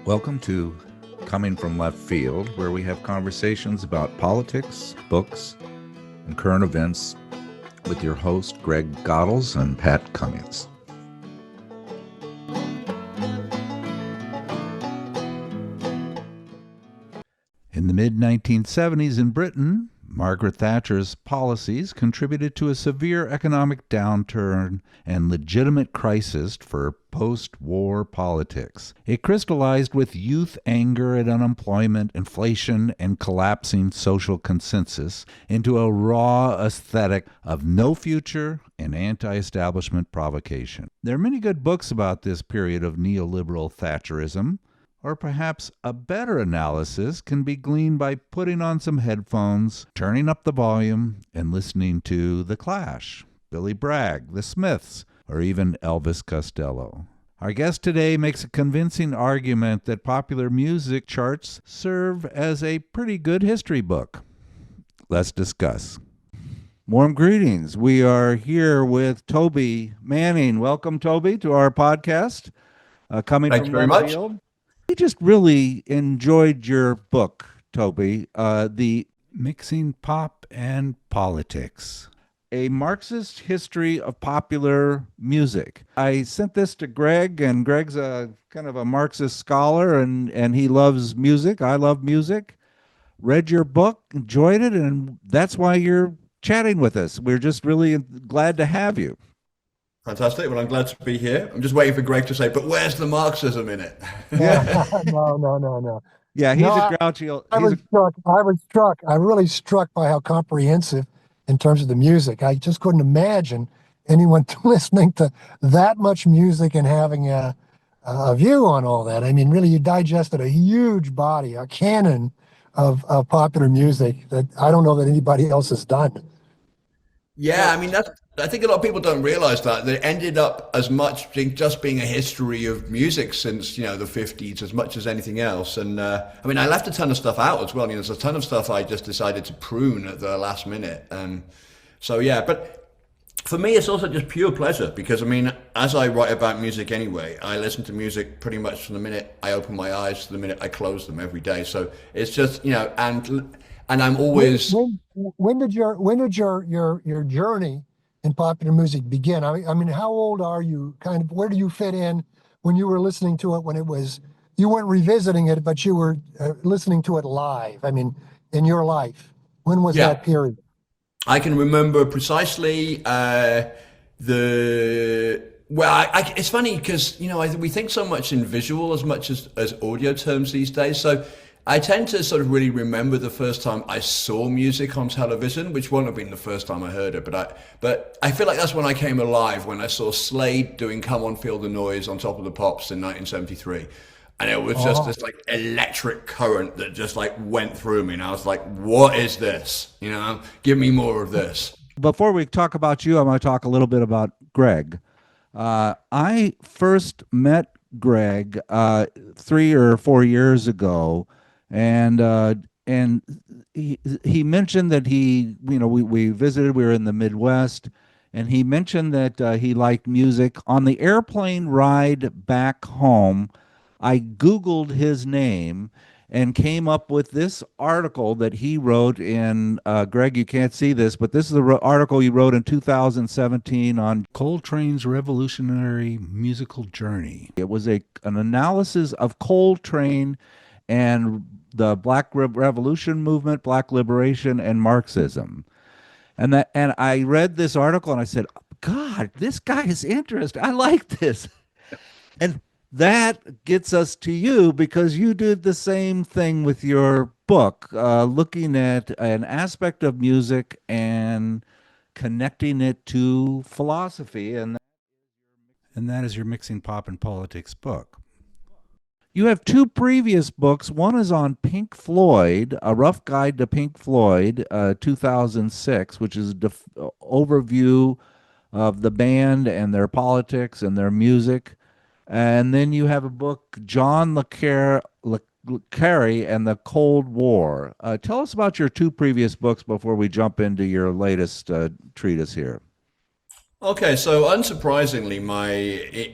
Welcome to Coming from Left Field, where we have conversations about politics, books, and current events with your host, Greg Godels and Pat Cummings. In the mid-1970s in Britain, Margaret Thatcher's policies contributed to a severe economic downturn and legitimate crisis for post-war politics. It crystallized with youth anger at unemployment, inflation, and collapsing social consensus into a raw aesthetic of no future and anti-establishment provocation. There are many good books about this period of neoliberal Thatcherism, or perhaps a better analysis can be gleaned by putting on some headphones, turning up the volume, and listening to The Clash, Billy Bragg, The Smiths, or even Elvis Costello. Our guest today makes a convincing argument that popular music charts serve as a pretty good history book. Let's discuss. Warm greetings. We are here with Toby Manning. Welcome, Toby, to our podcast. Coming Thanks from very left much. field. We just really enjoyed your book, Toby, The Mixing Pop and Politics, a Marxist History of Popular Music. I sent this to Greg, and Greg's a kind of a Marxist scholar, and he loves music. I love music. Read your book, enjoyed it, and that's why you're chatting with us. We're just really glad to have you. Fantastic. Well, I'm glad to be here. I'm just waiting for Greg to say, but where's the Marxism in it? Yeah. No. Yeah, he's No, a grouchy. I was struck. I really struck by how comprehensive in terms of the music. I just couldn't imagine anyone listening to that much music and having a view on all that. I mean, really, you digested a huge body, a canon of popular music that I don't know that anybody else has done. Yeah, I mean, I think a lot of people don't realize that it ended up as much just being a history of music since, the 50s as much as anything else. And I mean, I left a ton of stuff out as well. There's a ton of stuff I just decided to prune at the last minute. And so, yeah, but for me, it's also just pure pleasure because, I mean, as I write about music anyway, I listen to music pretty much from the minute I open my eyes to the minute I close them every day. So it's just, and I'm always. When did your journey in popular music begin? I mean, how old are you? Kind of, where do you fit in when you were listening to it? When it was, you weren't revisiting it, but you were listening to it live. I mean, in your life, when was Yeah. that period? I can remember precisely it's funny because we think so much in visual as much as audio terms these days. So I tend to sort of really remember the first time I saw music on television, which won't have been the first time I heard it, but I feel like that's when I came alive, when I saw Slade doing "Come On Feel the Noise" on Top of the Pops in 1973. And it was just this like electric current that just like went through me. And I was like, what is this? Give me more of this. Before we talk about you, I want to talk a little bit about Greg. I first met Greg 3 or 4 years ago, and he mentioned that we visited. We were in the Midwest, and he mentioned that he liked music. On the airplane ride back home, I Googled his name and came up with this article that he wrote in, Greg, you can't see this, but this is the article he wrote in 2017 on Coltrane's revolutionary musical journey. It was an analysis of Coltrane and the Black Revolution movement, Black liberation, and Marxism. And I read this article and I said, God, this guy is interesting. I like this. And that gets us to you because you did the same thing with your book, looking at an aspect of music and connecting it to philosophy, and that is your Mixing Pop and Politics book. You have 2 previous books. One is on Pink Floyd, A Rough Guide to Pink Floyd, 2006, which is an overview of the band and their politics and their music. And then you have a book, John Le Carre and the Cold War. Tell us about your 2 previous books before we jump into your latest treatise here. Okay, so unsurprisingly,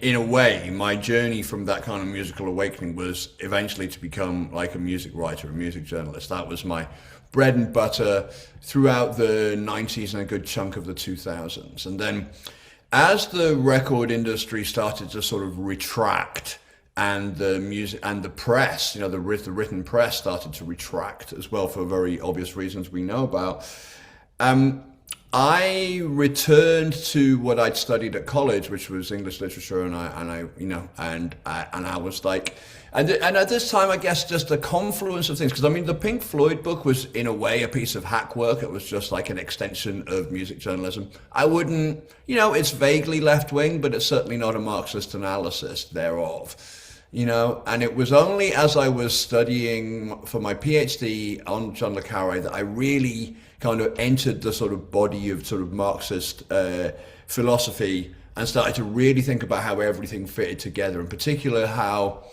in a way, my journey from that kind of musical awakening was eventually to become like a music writer, a music journalist. That was my bread and butter throughout the 90s and a good chunk of the 2000s. And then as the record industry started to sort of retract and the music and the press, the written press started to retract as well for very obvious reasons we know about. Um, I returned to what I'd studied at college, which was English literature, and I was like, and at this time, I guess just a confluence of things. Because I mean, the Pink Floyd book was in a way a piece of hack work. It was just like an extension of music journalism. I wouldn't, it's vaguely left wing, but it's certainly not a Marxist analysis thereof. And it was only as I was studying for my PhD on John le Carré that I really kind of entered the sort of body of sort of Marxist philosophy and started to really think about how everything fitted together, in particular how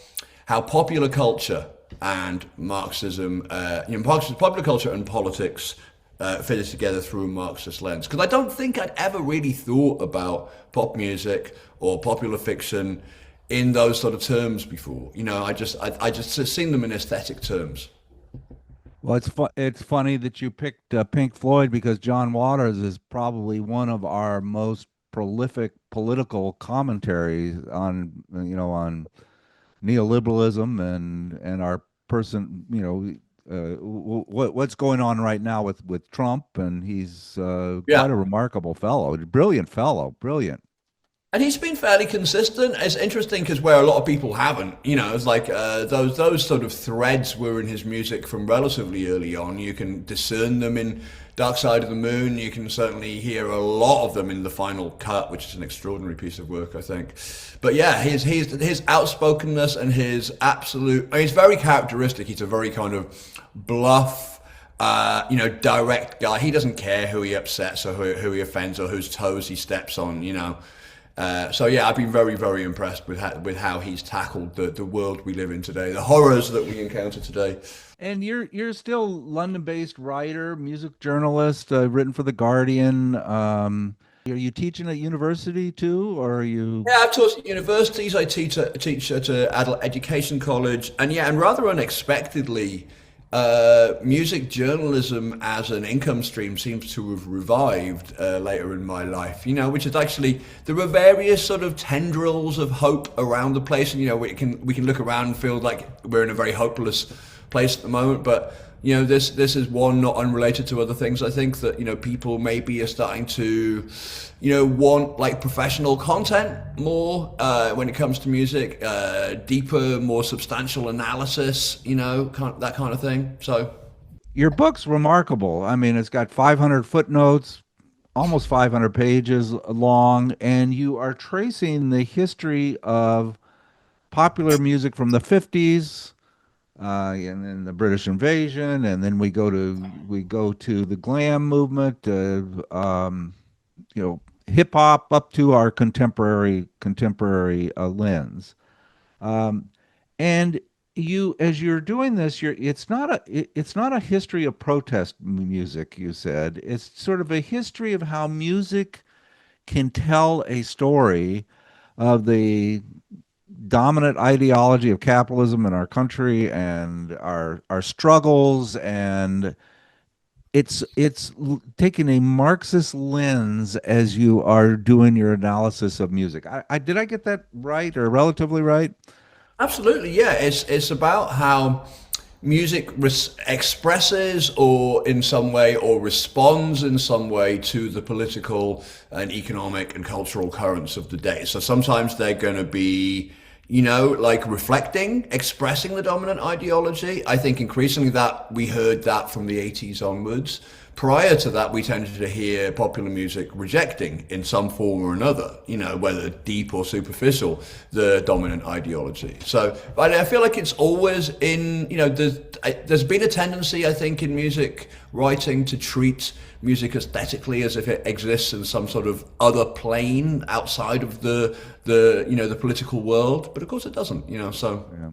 popular culture and Marxism, popular culture and politics fitted together through a Marxist lens. Because I don't think I'd ever really thought about pop music or popular fiction in those sort of terms before. I just seen them in aesthetic terms. Well, it's funny that you picked Pink Floyd because John Waters is probably one of our most prolific political commentaries on on neoliberalism and our person what's going on right now with Trump, and he's quite Yeah. a remarkable fellow, brilliant fellow, brilliant. And he's been fairly consistent. It's interesting because where a lot of people haven't, it's like those sort of threads were in his music from relatively early on. You can discern them in Dark Side of the Moon. You can certainly hear a lot of them in the final cut, which is an extraordinary piece of work, I think. But yeah, his outspokenness and his absolute, I mean, it's very characteristic. He's a very kind of bluff, direct guy. He doesn't care who he upsets or who he offends or whose toes he steps on. So yeah, I've been very, very impressed with how he's tackled the world we live in today, the horrors that we encounter today. And you're still London-based writer, music journalist, written for The Guardian. Are you teaching at university too, or are you? Yeah, I've taught at universities. I teach at an adult education college, and yeah, and rather unexpectedly, music journalism as an income stream seems to have revived later in my life. Which is actually there are various sort of tendrils of hope around the place, and we can look around and feel like we're in a very hopeless place at the moment, but. This is one not unrelated to other things. I think that people maybe are starting to want like professional content more when it comes to music, deeper, more substantial analysis, that kind of thing. So Your book's remarkable. I mean, it's got 500 footnotes, almost 500 pages long, and you are tracing the history of popular music from the 50s, and then the British invasion, and then we go to the glam movement, hip hop up to our contemporary lens. Um, and as you're doing this, it's not a history of protest music. You said it's sort of a history of how music can tell a story of the dominant ideology of capitalism in our country and our struggles, and it's taking a Marxist lens as you are doing your analysis of music. I did I get that right or relatively right? absolutely, yeah. It's about how music expresses or in some way or responds in some way to the political and economic and cultural currents of the day. So sometimes they're going to be like reflecting, expressing the dominant ideology. I think increasingly that we heard that from the 80s onwards. Prior to that, we tended to hear popular music rejecting in some form or another, whether deep or superficial, the dominant ideology. So, but I feel like it's always there's been a tendency, I think, in music writing to treat music aesthetically as if it exists in some sort of other plane outside of the political world. But of course it doesn't, so. Yeah.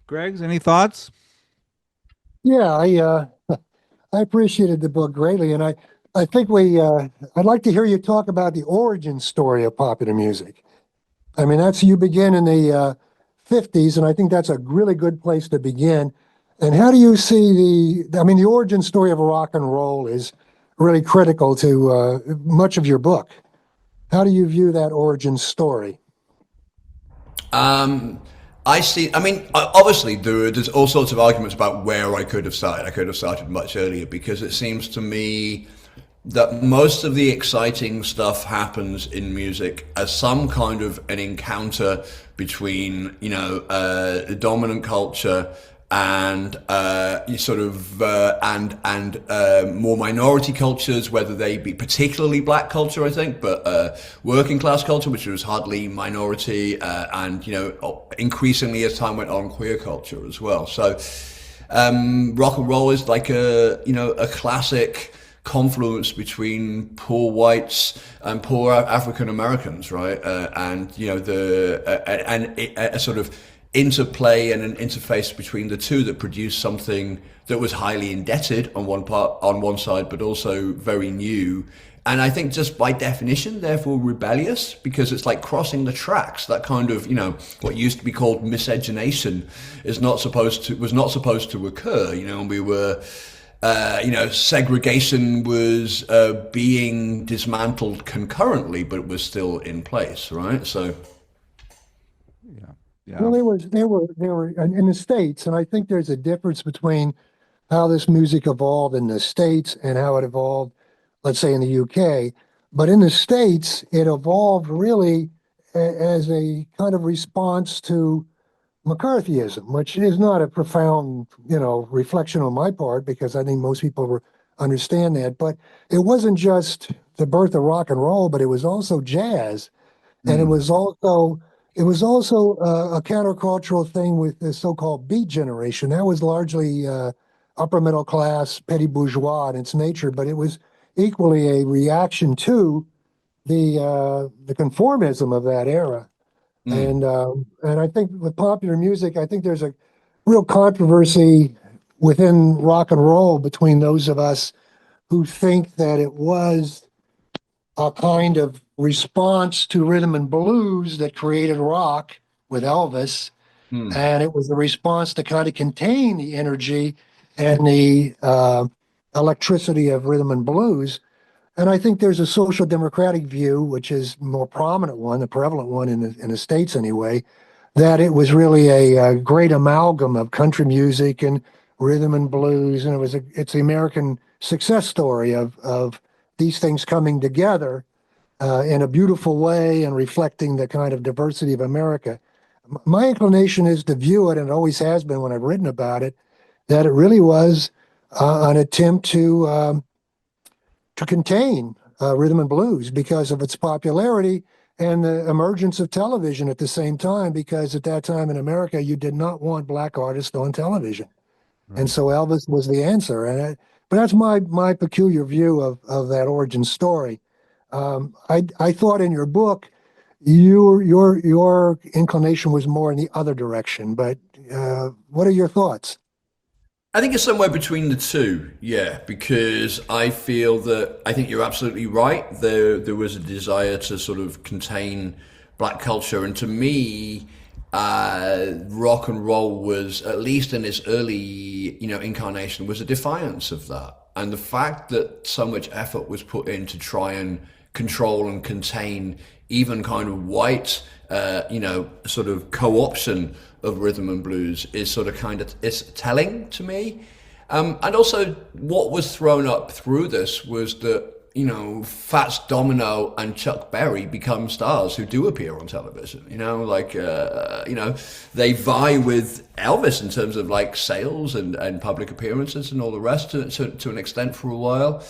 Greg's, any thoughts? Yeah, I appreciated the book greatly, and I think I'd like to hear you talk about the origin story of popular music. I mean, you begin in the 50s, and I think that's a really good place to begin. And how do you see the origin story of rock and roll is really critical to much of your book. How do you view that origin story? Um, I see. I mean, obviously, there's all sorts of arguments about where I could have started. I could have started much earlier because it seems to me that most of the exciting stuff happens in music as some kind of an encounter between, the dominant culture and more minority cultures, whether they be particularly black culture, I think, but working class culture, which was hardly minority, and increasingly as time went on, queer culture as well. So rock and roll is like a classic confluence between poor whites and poor African Americans, right? A sort of interplay and an interface between the two that produced something that was highly indebted on one side, but also very new. And I think just by definition, therefore rebellious, because it's like crossing the tracks. That kind of, what used to be called miscegenation was not supposed to occur. And we were, segregation was being dismantled concurrently, but it was still in place, right? So, Yeah. Yeah. Well, they were in the States, and I think there's a difference between how this music evolved in the States and how it evolved, let's say, in the UK. But in the States, it evolved really as a kind of response to McCarthyism, which is not a profound, reflection on my part, because I think most people understand that. But it wasn't just the birth of rock and roll, but it was also jazz, and it was also a countercultural thing with the so-called Beat Generation. That was largely upper middle class, petty bourgeois in its nature, but it was equally a reaction to the conformism of that era. And I think with popular music, I think there's a real controversy within rock and roll between those of us who think that it was a kind of response to rhythm and blues that created rock with Elvis. And it was a response to kind of contain the energy and the electricity of rhythm and blues. And I think there's a social democratic view, which is the more prominent one, the prevalent one in the States anyway, that it was really a great amalgam of country music and rhythm and blues. And it's the American success story of these things coming together in a beautiful way and reflecting the kind of diversity of America. My inclination is to view it, and it always has been when I've written about it, that it really was an attempt to contain rhythm and blues because of its popularity and the emergence of television at the same time, because at that time in America, you did not want black artists on television. Right. And so Elvis was the answer. But that's my peculiar view of that origin story. I thought in your book, your inclination was more in the other direction, but what are your thoughts? I think it's somewhere between the two, yeah, because I think you're absolutely right. There was a desire to sort of contain black culture, and to me, rock and roll was, at least in its early, incarnation, was a defiance of that. And the fact that so much effort was put in to try and control and contain even kind of white, sort of co-option of rhythm and blues is sort of it's telling to me. And also what was thrown up through this was that, Fats Domino and Chuck Berry become stars who do appear on television, they vie with Elvis in terms of like sales and public appearances and all the rest to an extent for a while.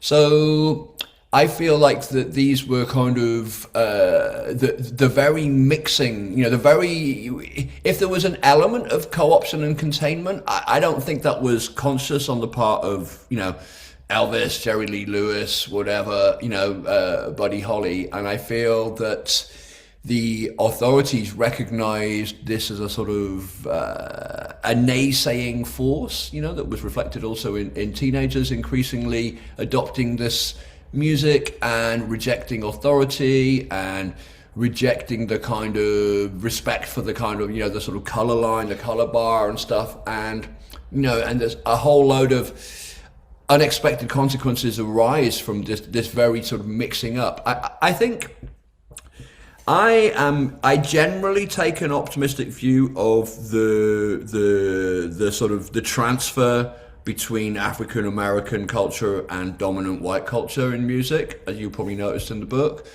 So I feel like that these were kind of the very mixing, if there was an element of co-option and containment, I don't think that was conscious on the part of, Elvis, Jerry Lee Lewis, whatever, Buddy Holly. And I feel that the authorities recognized this as a sort of a naysaying force, that was reflected also in teenagers increasingly adopting this music and rejecting authority and rejecting the kind of respect for the kind of, the sort of color line, the color bar and stuff. And, and there's a whole load of unexpected consequences arise from this very sort of mixing up. I think I generally take an optimistic view of the sort of the transfer between African American culture and dominant white culture in music, as you probably noticed in the book.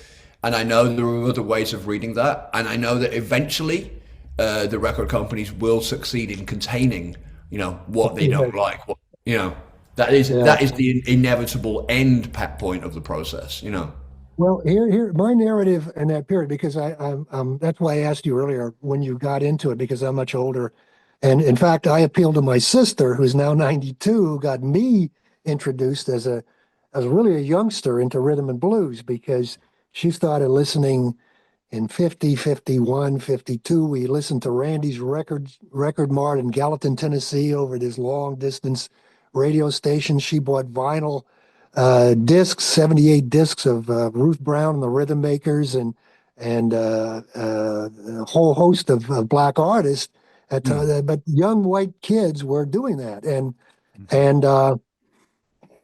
And I know there are other ways of reading that, and I know that eventually the record companies will succeed in containing, what they don't like. That is the inevitable end point of the process. Well, here, my narrative in that period, because that's why I asked you earlier when you got into it, because I'm much older. And in fact, I appealed to my sister, who's now 92, who got me introduced as really a youngster into rhythm and blues, because she started listening in 50, 51, 52. We listened to Randy's record mart in Gallatin, Tennessee, over this long distance radio station. She bought vinyl discs, 78 discs of Ruth Brown and the Rhythm Makers, and a whole host of black artists. But young white kids were doing that, and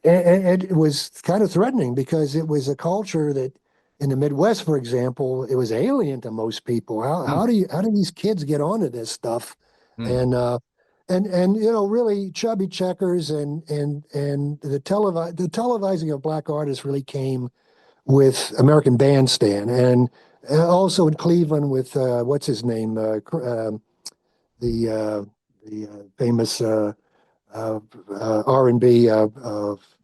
it was kind of threatening, because it was a culture that, in the Midwest, for example, it was alien to most people. How do these kids get onto this stuff? And really chubby checkers and the televising of black artists really came with American Bandstand, and also in Cleveland with what's his name, the famous R&B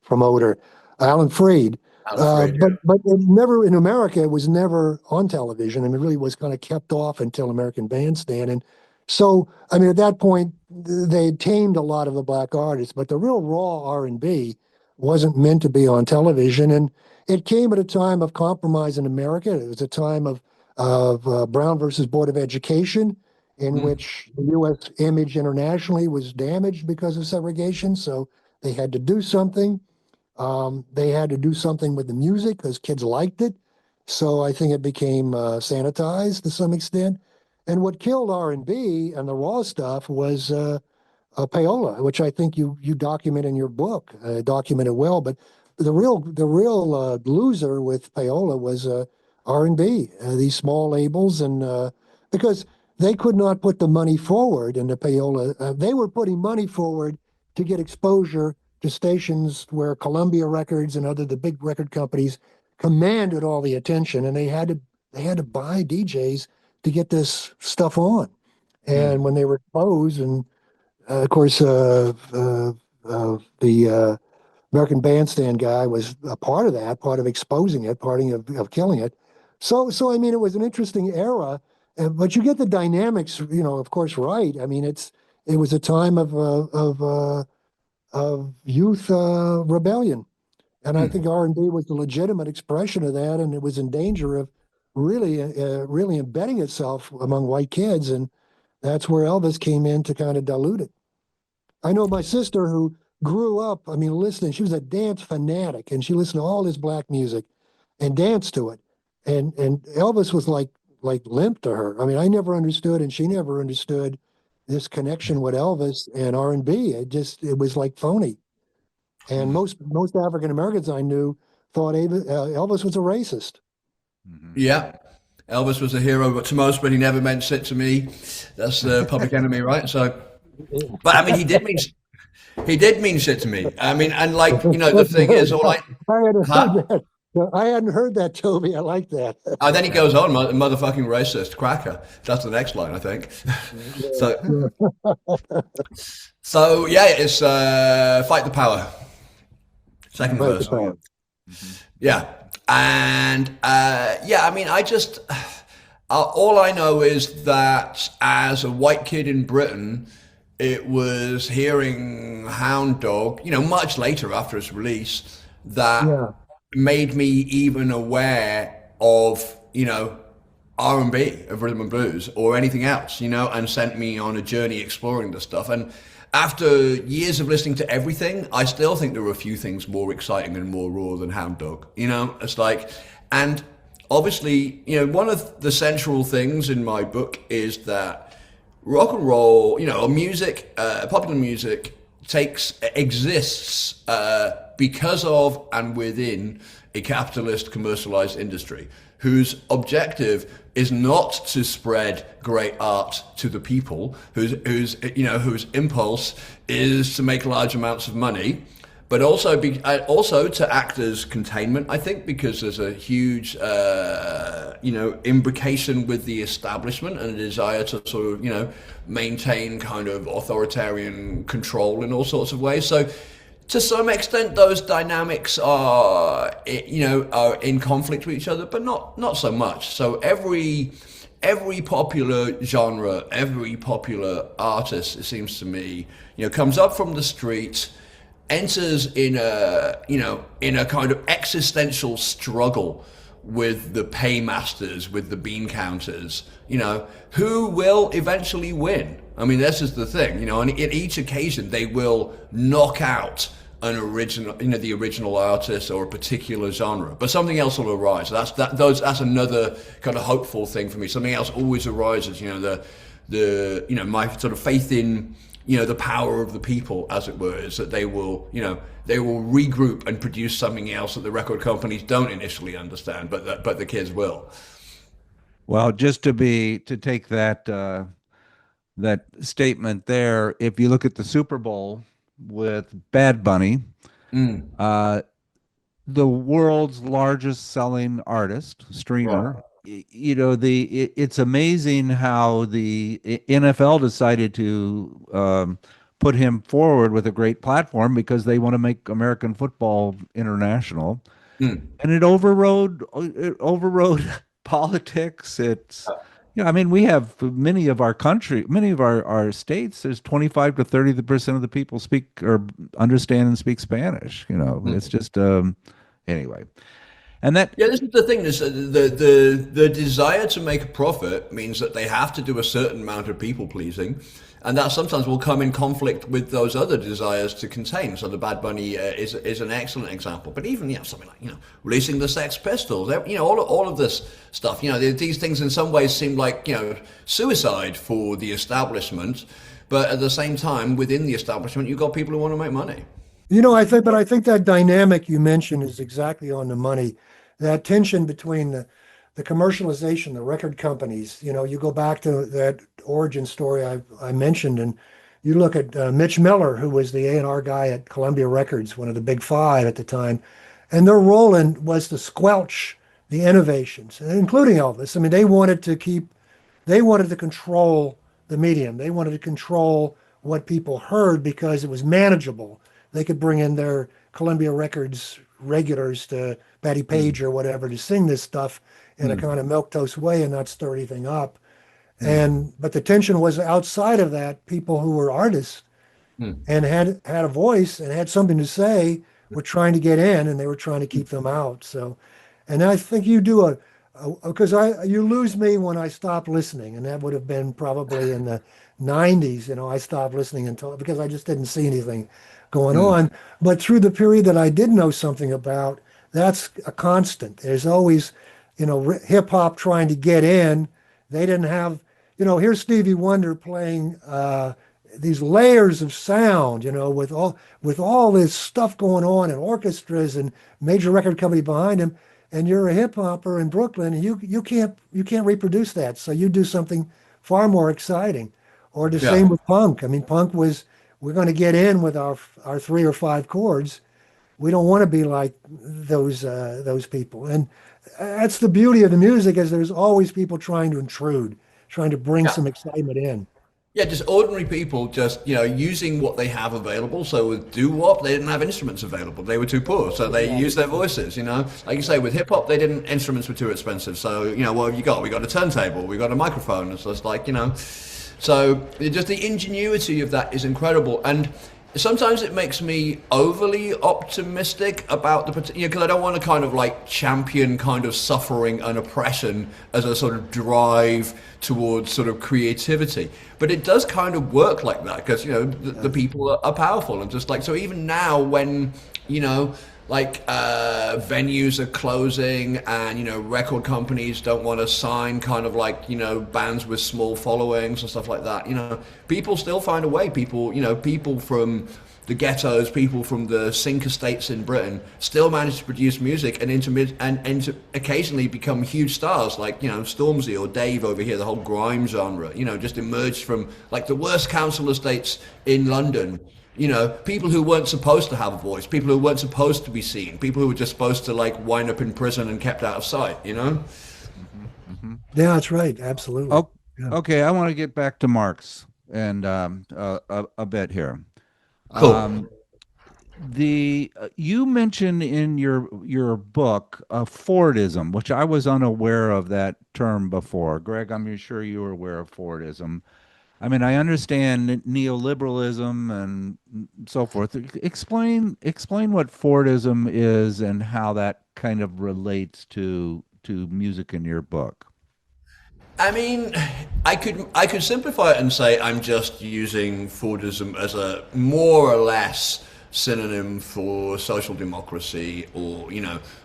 promoter, Alan Freed. But it never, in America, it was never on television, and it really was kind of kept off until American Bandstand. And so, I mean, at that point, they had tamed a lot of the black artists, but the real raw R&B wasn't meant to be on television. And it came at a time of compromise in America. It was a time of Brown versus Board of Education, in which the U.S. image internationally was damaged because of segregation. So they had to do something. They had to do something with the music because kids liked it. So I think it became sanitized to some extent. And what killed R&B and the raw stuff was payola, which I think you document in your book, document it well. But the real loser with payola was R&B, these small labels, and because they could not put the money forward into payola. They were putting money forward to get exposure to stations where Columbia Records and the big record companies commanded all the attention, and they had to buy DJs to get this stuff on. And when they were exposed, and of course the American Bandstand guy was a part of that, part of exposing it, part of killing it. So I mean, it was an interesting era, but you get the dynamics, of course, right. I mean, it was a time of youth rebellion. And I think R&B was the legitimate expression of that, and it was in danger of really embedding itself among white kids, and that's where Elvis came in to kind of dilute it. I know my sister, who grew up, I mean, listening, she was a dance fanatic, and she listened to all this black music and danced to it. And Elvis was like limp to her. I mean, I never understood, and she never understood this connection with Elvis and R&B. It was like phony. And most African Americans I knew thought Elvis was a racist. Yeah, Elvis was a hero to most, but he never meant shit to me. That's the Public Enemy, right? So, but I mean, he did mean shit to me. I mean, and the thing is, I hadn't heard that, Toby. I like that. And then he goes on, motherfucking racist cracker. That's the next line, I think. So yeah, it's fight the power. Second verse. Yeah. And I mean, I just all I know is that as a white kid in Britain, it was hearing Hound Dog, much later after its release, that made me even aware of R&B, of rhythm and blues, or anything else, and sent me on a journey exploring this stuff. And after years of listening to everything, I still think there are a few things more exciting and more raw than Hound Dog. It's like, and obviously, one of the central things in my book is that rock and roll, music, popular music exists because of and within a capitalist commercialized industry whose objective is not to spread great art to the people, whose impulse is to make large amounts of money, but also to act as containment. I think because there's a huge imbrication with the establishment and a desire to sort of maintain kind of authoritarian control in all sorts of ways. So to some extent, those dynamics are in conflict with each other, but not so much. So every popular genre, every popular artist, it seems to me, comes up from the street, enters in a kind of existential struggle with the paymasters, with the bean counters, who will eventually win. I mean, this is the thing, and at each occasion they will knock out an original, the original artist or a particular genre, but something else will arise. That's another kind of hopeful thing for me. Something else always arises. My sort of faith in the power of the people, as it were, is that they will regroup and produce something else that the record companies don't initially understand, but the kids will. Well, just to take that statement there, if you look at the Super Bowl with Bad Bunny, the world's largest selling artist, streamer. Right. It's amazing how the NFL decided to put him forward with a great platform because they want to make American football international, and it overrode politics. I mean, we have many of our states, there's 25 to 30% of the people speak or understand and speak Spanish. It's just, anyway. And that, this is the thing, is the desire to make a profit means that they have to do a certain amount of people pleasing. And that sometimes will come in conflict with those other desires to contain. So the Bad Bunny is an excellent example. But even something like releasing the Sex Pistols, all of this stuff. These things in some ways seem like suicide for the establishment. But at the same time, within the establishment, you've got people who want to make money. I think that dynamic you mentioned is exactly on the money. That tension between the commercialization, the record companies. You go back to that origin story I mentioned, and you look at Mitch Miller, who was the A&R guy at Columbia Records, one of the big five at the time, and their role was to squelch the innovations, including Elvis. I mean, they wanted to control the medium. They wanted to control what people heard because it was manageable. They could bring in their Columbia Records regulars, to Patty Page or whatever, to sing this stuff in a kind of milquetoast way and not stir anything up. But the tension was outside of that. People who were artists and had a voice and had something to say were trying to get in, and they were trying to keep them out. So, and I think you do because you lose me when I stop listening, and that would have been probably in the 90s. I stopped listening because I just didn't see anything going on. But through the period that I did know something about, that's a constant. There's always, hip hop trying to get in. They didn't have, here's Stevie Wonder playing these layers of sound, with all this stuff going on and orchestras and major record company behind him. And you're a hip hopper in Brooklyn, and you can't reproduce that. So you do something far more exciting. Or the same with punk. I mean, punk was, we're going to get in with our 3 or 5 chords. We don't want to be like those people. And that's the beauty of the music, is there's always people trying to intrude, trying to bring some excitement in. Yeah, just ordinary people just, using what they have available. So with doo-wop, they didn't have instruments available. They were too poor, so they used their voices, Like you say, with hip-hop, instruments were too expensive. So, what have you got? We got a turntable, we got a microphone. So it's like, so just the ingenuity of that is incredible. And sometimes it makes me overly optimistic about because I don't want to kind of like champion kind of suffering and oppression as a sort of drive towards sort of creativity, but it does kind of work like that because the people are powerful and just like so even now when you know like venues are closing and record companies don't want to sign kind of like bands with small followings and stuff like that, people still find a way. People from the ghettos, people from the sink estates in Britain still manage to produce music and occasionally become huge stars like Stormzy or Dave over here. The whole grime genre just emerged from like the worst council estates in London. People who weren't supposed to have a voice, people who weren't supposed to be seen, people who were just supposed to like wind up in prison and kept out of sight. Hmm. Yeah, that's right. Absolutely. Oh, Yeah. okay. I want to get back to Marx and a bit here. Cool. Um, the you mentioned in your book Fordism, which I was unaware of that term before. Greg, I'm sure you were aware of Fordism. I mean, I understand neoliberalism and so forth. Explain what Fordism is and how that kind of relates to music in your book. I mean, I could simplify it and say I'm just using Fordism as a more or less synonym for social democracy, or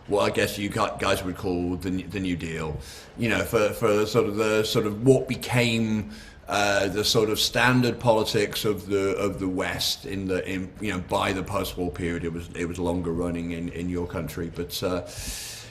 what I guess you guys would call the New Deal. For sort of what became the sort of standard politics of the West in by the post-war period. It was longer running in your country, but.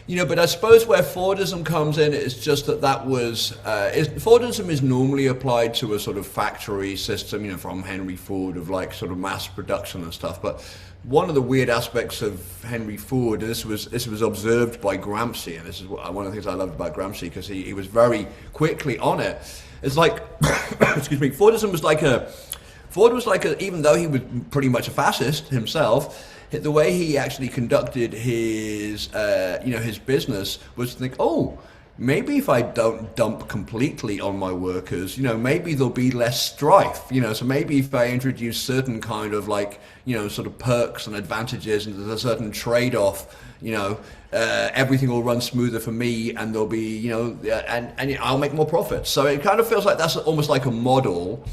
But I suppose where Fordism comes in is just that Fordism is normally applied to a sort of factory system, from Henry Ford of like sort of mass production and stuff. But one of the weird aspects of Henry Ford, and this was observed by Gramsci, and this is one of the things I loved about Gramsci because he was very quickly on it. It's like, excuse me, Ford was like even though he was pretty much a fascist himself, the way he actually conducted his business was to think, oh, maybe if I don't dump completely on my workers, maybe there'll be less strife, so maybe if I introduce certain kind of like, sort of perks and advantages and there's a certain trade-off, everything will run smoother for me and there'll be, and I'll make more profits. So it kind of feels like that's almost like a model.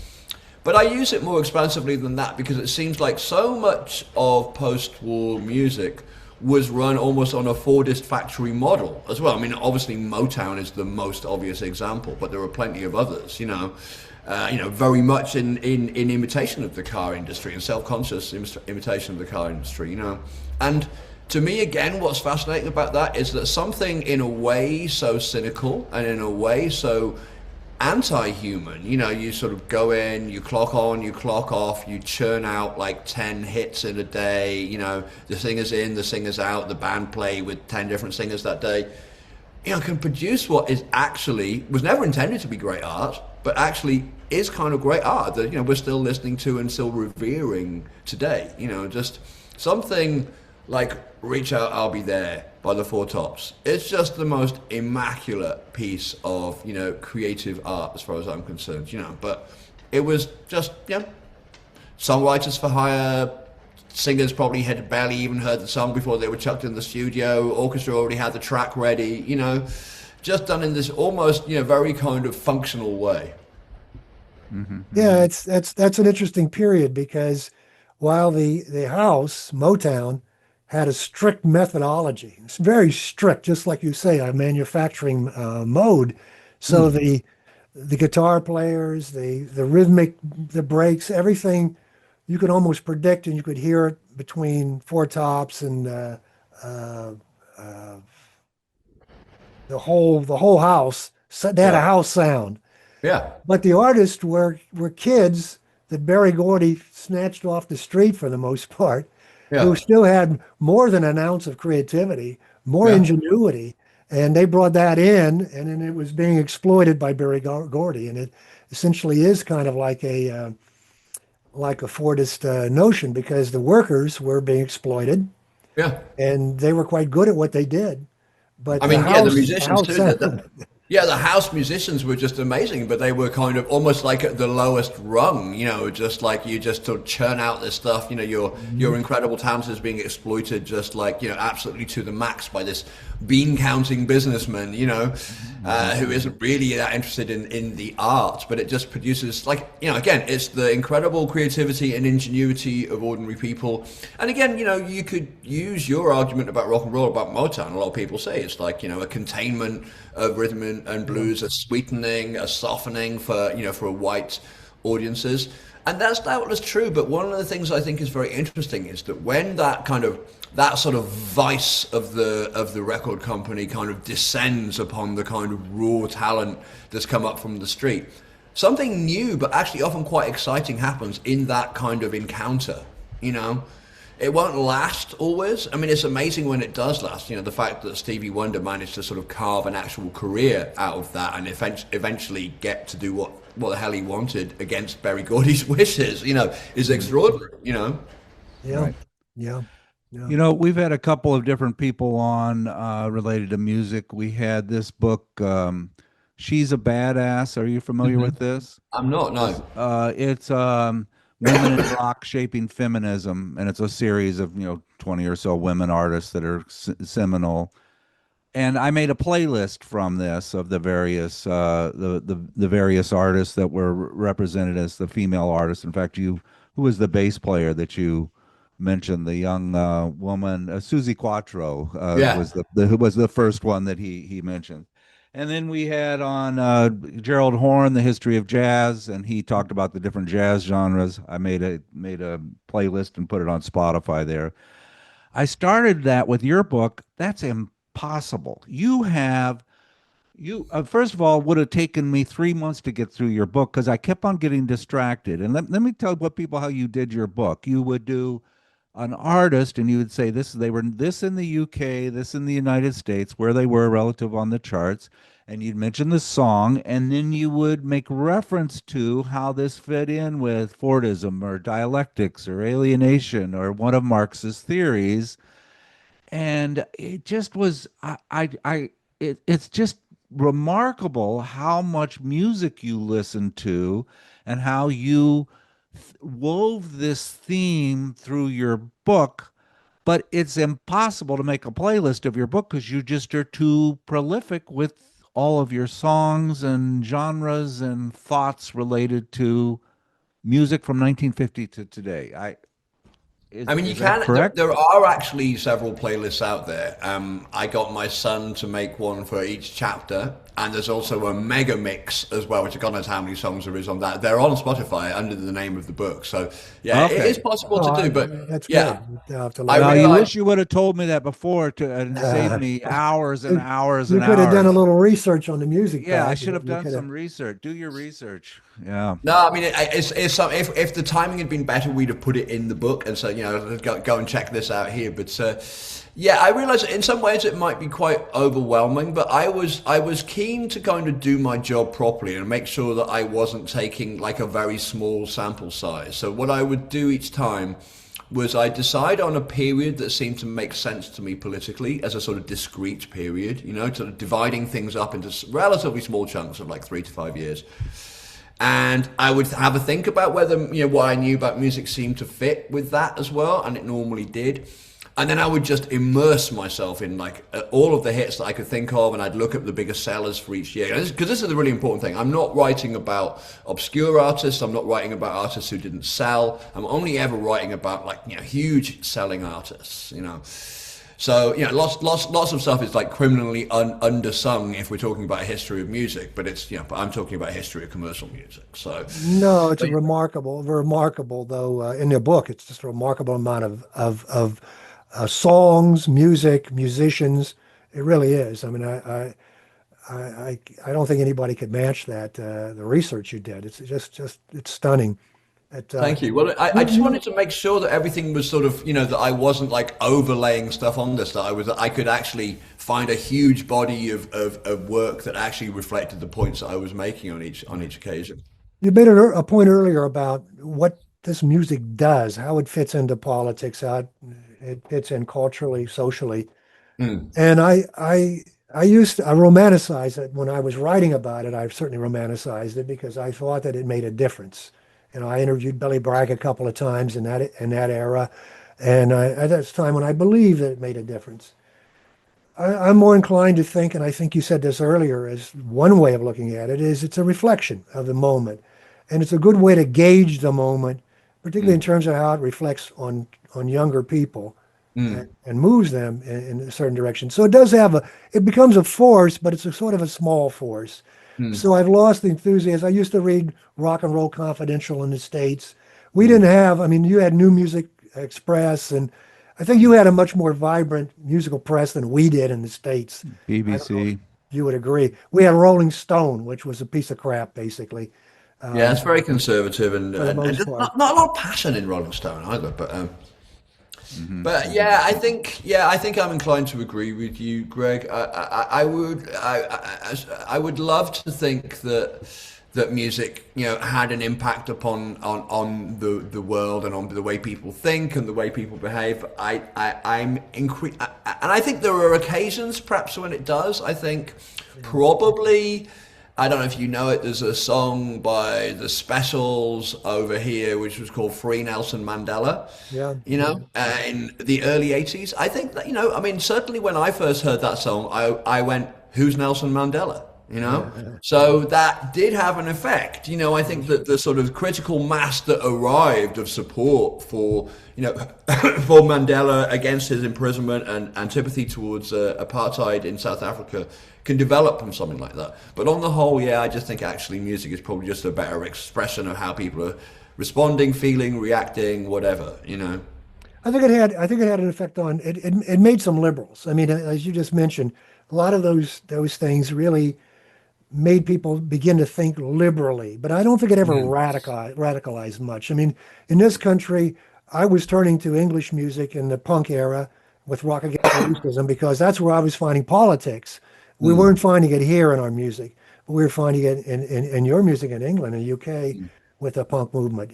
But I use it more expansively than that because it seems like so much of post-war music was run almost on a Fordist factory model as well. I mean, obviously Motown is the most obvious example, but there are plenty of others, very much in imitation of the car industry and self-conscious imitation of the car industry, And to me, again, what's fascinating about that is that something in a way so cynical and in a way so anti-human, you sort of go in, you clock on, you clock off, you churn out like 10 hits in a day, the singer's in, the singer's out, the band play with 10 different singers that day, can produce what is actually, was never intended to be great art, but actually is kind of great art that, we're still listening to and still revering today, just something like Reach Out, I'll Be There by the Four Tops. It's just the most immaculate piece of, creative art as far as I'm concerned, but it was just, songwriters for hire, singers probably had barely even heard the song before they were chucked in the studio, orchestra already had the track ready, just done in this almost, very kind of functional way. Hmm. Yeah, that's an interesting period because while the house, Motown, had a strict methodology. It's very strict, just like you say, a manufacturing mode. So Mm. the guitar players, the rhythmic, the breaks, everything you could almost predict, and you could hear it between Four Tops and uh, uh, the whole house. So they had a Yeah. house sound. Yeah. But the artists were kids that Berry Gordy snatched off the street for the most part, who Yeah. still had more than an ounce of creativity, more Yeah. ingenuity, and they brought that in, and then it was being exploited by Berry Gordy, and it essentially is kind of like a Fordist notion because the workers were being exploited, Yeah. and they were quite good at what they did, but I the mean, yeah, the house the musicians house too. That, sound, that Yeah, the house musicians were just amazing, but they were kind of almost like at the lowest rung, just like you just to churn out this stuff, your Mhm. incredible talent is being exploited just like, absolutely to the max by this bean counting businessman, who isn't really that interested in the art, but it just produces like, again, it's the incredible creativity and ingenuity of ordinary people. And again, you could use your argument about rock and roll, about Motown. A lot of people say it's like, a containment of rhythm and Yeah. blues, a sweetening, a softening for white audiences. And that's doubtless true, but one of the things I think is very interesting is that when that sort of vice of the record company kind of descends upon the kind of raw talent that's come up from the street, something new but actually often quite exciting happens in that kind of encounter, you know? It won't last always. I mean, it's amazing when it does last. The fact that Stevie Wonder managed to sort of carve an actual career out of that and eventually get to do what the hell he wanted against Berry Gordy's wishes, is extraordinary, Yeah. Right. Yeah. Yeah. We've had a couple of different people on related to music. We had this book, She's a Badass. Are you familiar Hmm. with this? I'm not, no. It's Women in Rock Shaping Feminism, and it's a series of 20 or so women artists that are seminal. And I made a playlist from this of the various the various artists that were represented as the female artists. In fact, who was the bass player that you mentioned? The young woman, Susie Quattro, Yeah. was who was the first one that he mentioned. And then we had on Gerald Horn, the history of jazz, and he talked about the different jazz genres. I made a playlist and put it on Spotify there. I started that with your book. That's impossible. You first of all would have taken me 3 months to get through your book because I kept on getting distracted. And let me tell what people how you did your book. You would do an artist and you would say they were this in the UK, this in the United States, where they were relative on the charts, and you'd mention the song, and then you would make reference to how this fit in with Fordism or dialectics or alienation or one of Marx's theories. And it just was it's just remarkable how much music you listen to and how you wove this theme through your book, but it's impossible to make a playlist of your book because you just are too prolific with all of your songs and genres and thoughts related to music from 1950 to today. I I mean, you is that can. There, correct? there are actually several playlists out there. I got my son to make one for each chapter, and there's also a mega mix as well, which I God knows how many songs there is on that. They're on Spotify under the name of the book. So yeah, it is Okay. possible Oh, to do. But that's yeah, good. I'll have to I look Well, that you up. realized. wish you would have told me that before to and saved Uh, me hours and you hours you and could have done a hours. little research on the music Yeah, I back. should have You done could have. some research. Do your research. Yeah. No, I mean it's some, if the timing had been better, we'd have put it in the book and said, go and check this out here. But yeah, I realize in some ways it might be quite overwhelming, but I was keen to kind of do my job properly and make sure that I wasn't taking like a very small sample size. So what I would do each time was I decide on a period that seemed to make sense to me politically as a sort of discrete period, sort of dividing things up into relatively small chunks of like 3 to 5 years. And I would have a think about whether what I knew about music seemed to fit with that as well, and it normally did. And then I would just immerse myself in like all of the hits that I could think of, and I'd look at the biggest sellers for each year. Because this is the really important thing. I'm not writing about obscure artists. I'm not writing about artists who didn't sell. I'm only ever writing about like huge selling artists. So lots of stuff is like criminally undersung if we're talking about a history of music, but but I'm talking about a history of commercial music. So, No, it's a but remarkable though. In the book, it's just a remarkable amount of songs, music, musicians. It really is. I mean, I don't think anybody could match that. The research you did, it's just it's stunning. It, thank you. Well, I you, just you, wanted to make sure that everything was sort of that I wasn't like overlaying stuff on this. That I could actually find a huge body of work that actually reflected the points that I was making on each occasion. you made a point earlier about what this music does, how it fits into politics, how it fits in culturally, socially. Mm. And I romanticized it when I was writing about it. I certainly romanticized it because I thought that it made a difference. I interviewed Billy Bragg a couple of times in that era, and at that time when I believed that it made a difference. I'm more inclined to think, and I think you said this earlier, as one way of looking at it is it's a reflection of the moment, and it's a good way to gauge the moment, particularly in Mm, terms of how it reflects on younger people and, mm, and moves them in a certain direction. So it becomes a force, but it's a sort of a small force. mm, So I've lost the enthusiasm. I used to read Rock and Roll Confidential in the States. We mm. didn't have, I mean, you had New Music Express, and I think you had a much more vibrant musical press than we did in the States. I don't know if BBC. you would agree. We had Rolling Stone, which was a piece of crap, basically, Yeah, um, it's very conservative for the and most just part. not a lot of passion in Rolling Stone either. Hmm. But I think I'm inclined to agree with you, Greg. I would love to think that music, had an impact on the world and on the way people think and the way people behave. And I think there are occasions, perhaps, when it does. I think probably. I don't know if you know it. There's a song by the Specials over here, which was called "Free Nelson Mandela." Yeah. In the early '80s. I think that I mean, certainly when I first heard that song, I went, "Who's Nelson Mandela?" So that did have an effect. I think that the sort of critical mass that arrived of support for for Mandela against his imprisonment and antipathy towards apartheid in South Africa can develop from something like that. But on the whole, yeah, I just think actually music is probably just a better expression of how people are responding, feeling, reacting, whatever. I think it had an effect on it. It made some liberals. I mean, as you just mentioned, a lot of those things really made people begin to think liberally. But I don't think it ever Mm, radicalized much. I mean, in this country, I was turning to English music in the punk era with Rock Against Racism because that's where I was finding politics. We weren't mm, finding it here in our music, but we were finding it in your music in England and UK mm, with the punk movement.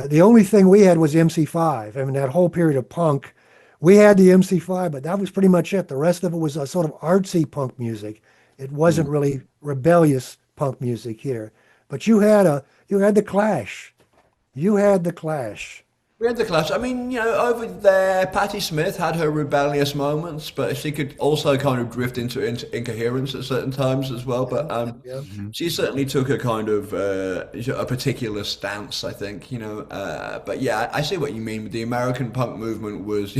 The only thing we had was MC5. I mean, that whole period of punk, we had the MC5, but that was pretty much it. The rest of it was a sort of artsy punk music. It wasn't mm. really rebellious punk music here. But you had the Clash. You had the Clash. We had the Clash. I mean, over there, Patti Smith had her rebellious moments, but she could also kind of drift into incoherence at certain times as well. Yeah, But yeah. Hmm. she certainly took a kind of a particular stance, I think. But yeah, I see what you mean. The American punk movement was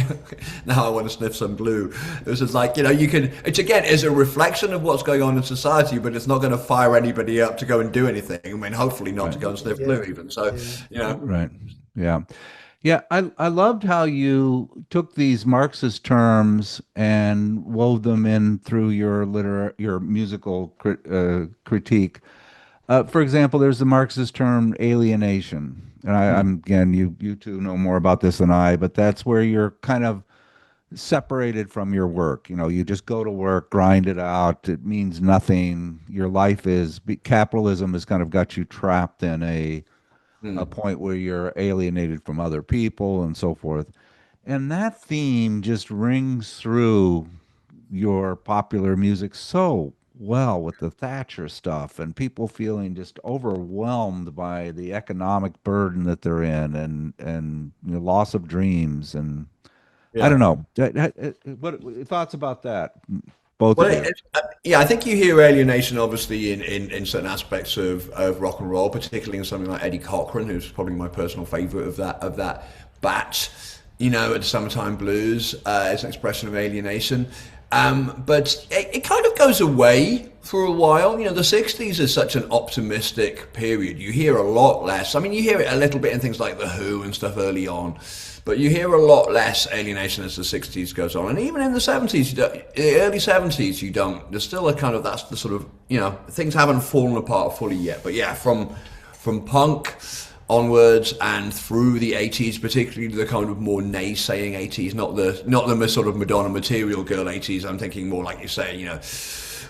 now I want to sniff some glue. It was just like It's again is a reflection of what's going on in society, but it's not going to fire anybody up to go and do anything. I mean, hopefully not to Right. go and sniff glue Yeah, even. So yeah. you know. Right. Yeah. Yeah, I loved how you took these Marxist terms and wove them in through your musical critique. For example, there's the Marxist term alienation, and I'm again, you two know more about this than I, but that's where you're kind of separated from your work. You just go to work, grind it out. It means nothing. Your life is capitalism has kind of got you trapped in a Mm. point where you're alienated from other people and so forth. And that theme just rings through your popular music so well with the Thatcher stuff and people feeling just overwhelmed by the economic burden that they're in and loss of dreams and I don't Yeah. know. What thoughts about that, both Well, of you? yeah, I think you hear alienation obviously in certain aspects of rock and roll, particularly in something like Eddie Cochran, who's probably my personal favorite of that batch. At the Summertime Blues, it's an expression of alienation. But it kind of goes away for a while. The 60s is such an optimistic period. You hear a lot less. I mean, you hear it a little bit in things like The Who and stuff early on. But you hear a lot less alienation as the 60s goes on. And even in the 70s, the early 70s, you don't. There's still a kind of, that's the sort of, things haven't fallen apart fully yet. But yeah, from punk onwards and through the 80s, particularly the kind of more naysaying 80s, not the sort of Madonna Material Girl 80s. I'm thinking more like you say,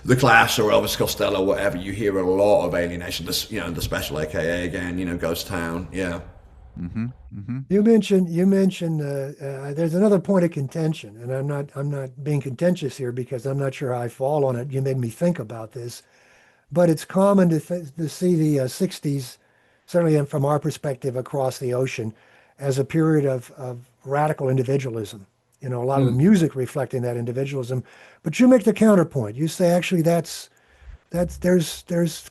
the Clash or Elvis Costello, whatever. You hear a lot of alienation. The Special, aka again, Ghost Town, yeah. Mm-hmm. Mm-hmm. You mentioned there's another point of contention, and I'm not being contentious here because I'm not sure how I fall on it. You made me think about this, but it's common to see the 60s, certainly from our perspective across the ocean, as a period of radical individualism. A lot of the Mm. music reflecting that individualism. But you make the counterpoint. You say actually there's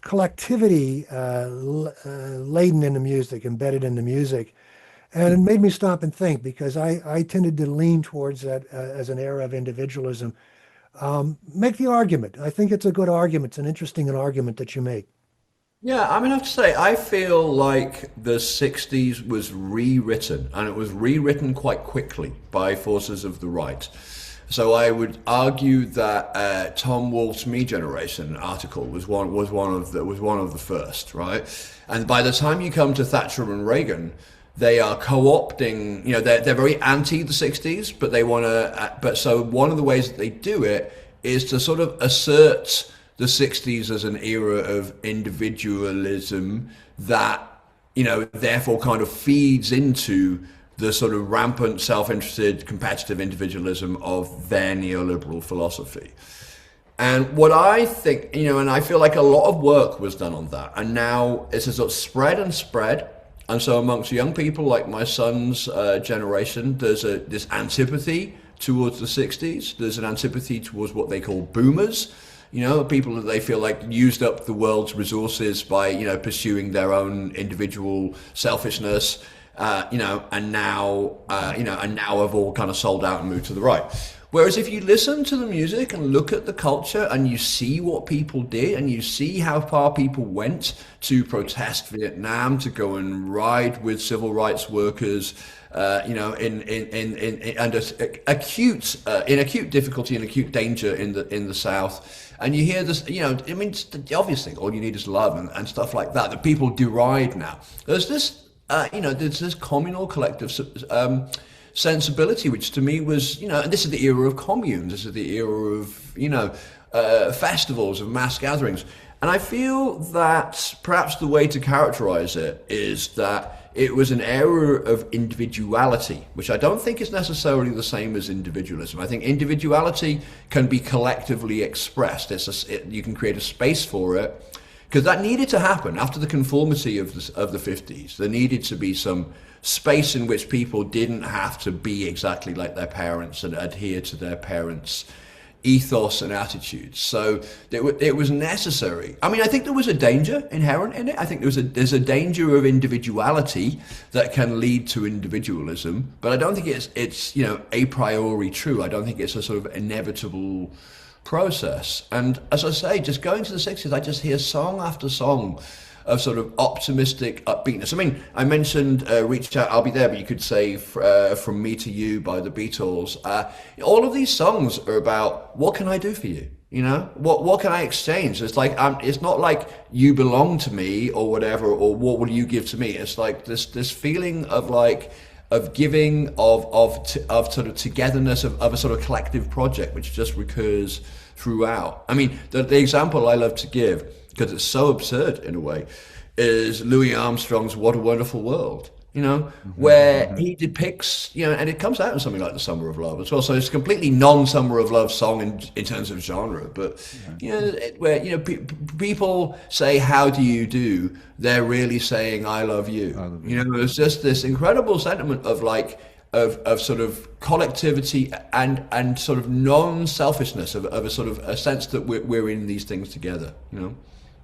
collectivity laden in the music, embedded in the music. And it made me stop and think because I tended to lean towards that as an era of individualism. Make the argument. I think it's a good argument. It's an interesting argument that you make. Yeah, I mean, I have to say, I feel like the 60s was rewritten, and it was rewritten quite quickly by forces of the right. So I would argue that Tom Wolfe's Me Generation article was one of the first, right? And by the time you come to Thatcher and Reagan, they are co-opting. They're very anti the 60s, but they want to. But so one of the ways that they do it is to sort of assert the 60s as an era of individualism that, therefore kind of feeds into the sort of rampant self-interested competitive individualism of their neoliberal philosophy. And what I think, and I feel like a lot of work was done on that. And now it's a sort of spread and spread. And so amongst young people like my son's generation, there's this antipathy towards the 60s. There's an antipathy towards what they call boomers. People that they feel like used up the world's resources by, pursuing their own individual selfishness, and now have all kind of sold out and moved to the right. Whereas if you listen to the music and look at the culture and you see what people did and you see how far people went to protest Vietnam, to go and ride with civil rights workers, in under acute difficulty and acute danger in the South. And you hear this, I mean, the obvious thing, all you need is love and stuff like that, that people deride now. There's this communal collective sensibility, which to me was, and this is the era of communes, this is the era of, festivals, of mass gatherings. And I feel that perhaps the way to characterize it is that it was an era of individuality, which I don't think is necessarily the same as individualism. I think individuality can be collectively expressed. You can create a space for it, because that needed to happen after the conformity of the 50s. There needed to be some space in which people didn't have to be exactly like their parents and adhere to their parents' ethos and attitudes. So it was necessary. I mean, I think there was a danger inherent in it. I think there's a danger of individuality that can lead to individualism, but I don't think it's a priori true. I don't think it's a sort of inevitable process. And as I say, just going to the 60s, I just hear song after song of sort of optimistic upbeatness. I mean, I mentioned Reach Out, I'll Be There, but you could say From Me to You by the Beatles. All of these songs are about, what can I do for you? What can I exchange? It's like, it's not like you belong to me or whatever, or what will you give to me? It's like this feeling of giving, of sort of togetherness, of a sort of collective project, which just recurs throughout. I mean, the example I love to give, because it's so absurd in a way, is Louis Armstrong's What a Wonderful World, where he depicts, and it comes out in something like The Summer of Love as well. So it's a completely non-Summer of Love song in terms of genre, but, where, people say, how do you do? They're really saying, I love you. I love you. There's just this incredible sentiment of of sort of collectivity and sort of non-selfishness of a sort of a sense that we're in these things together.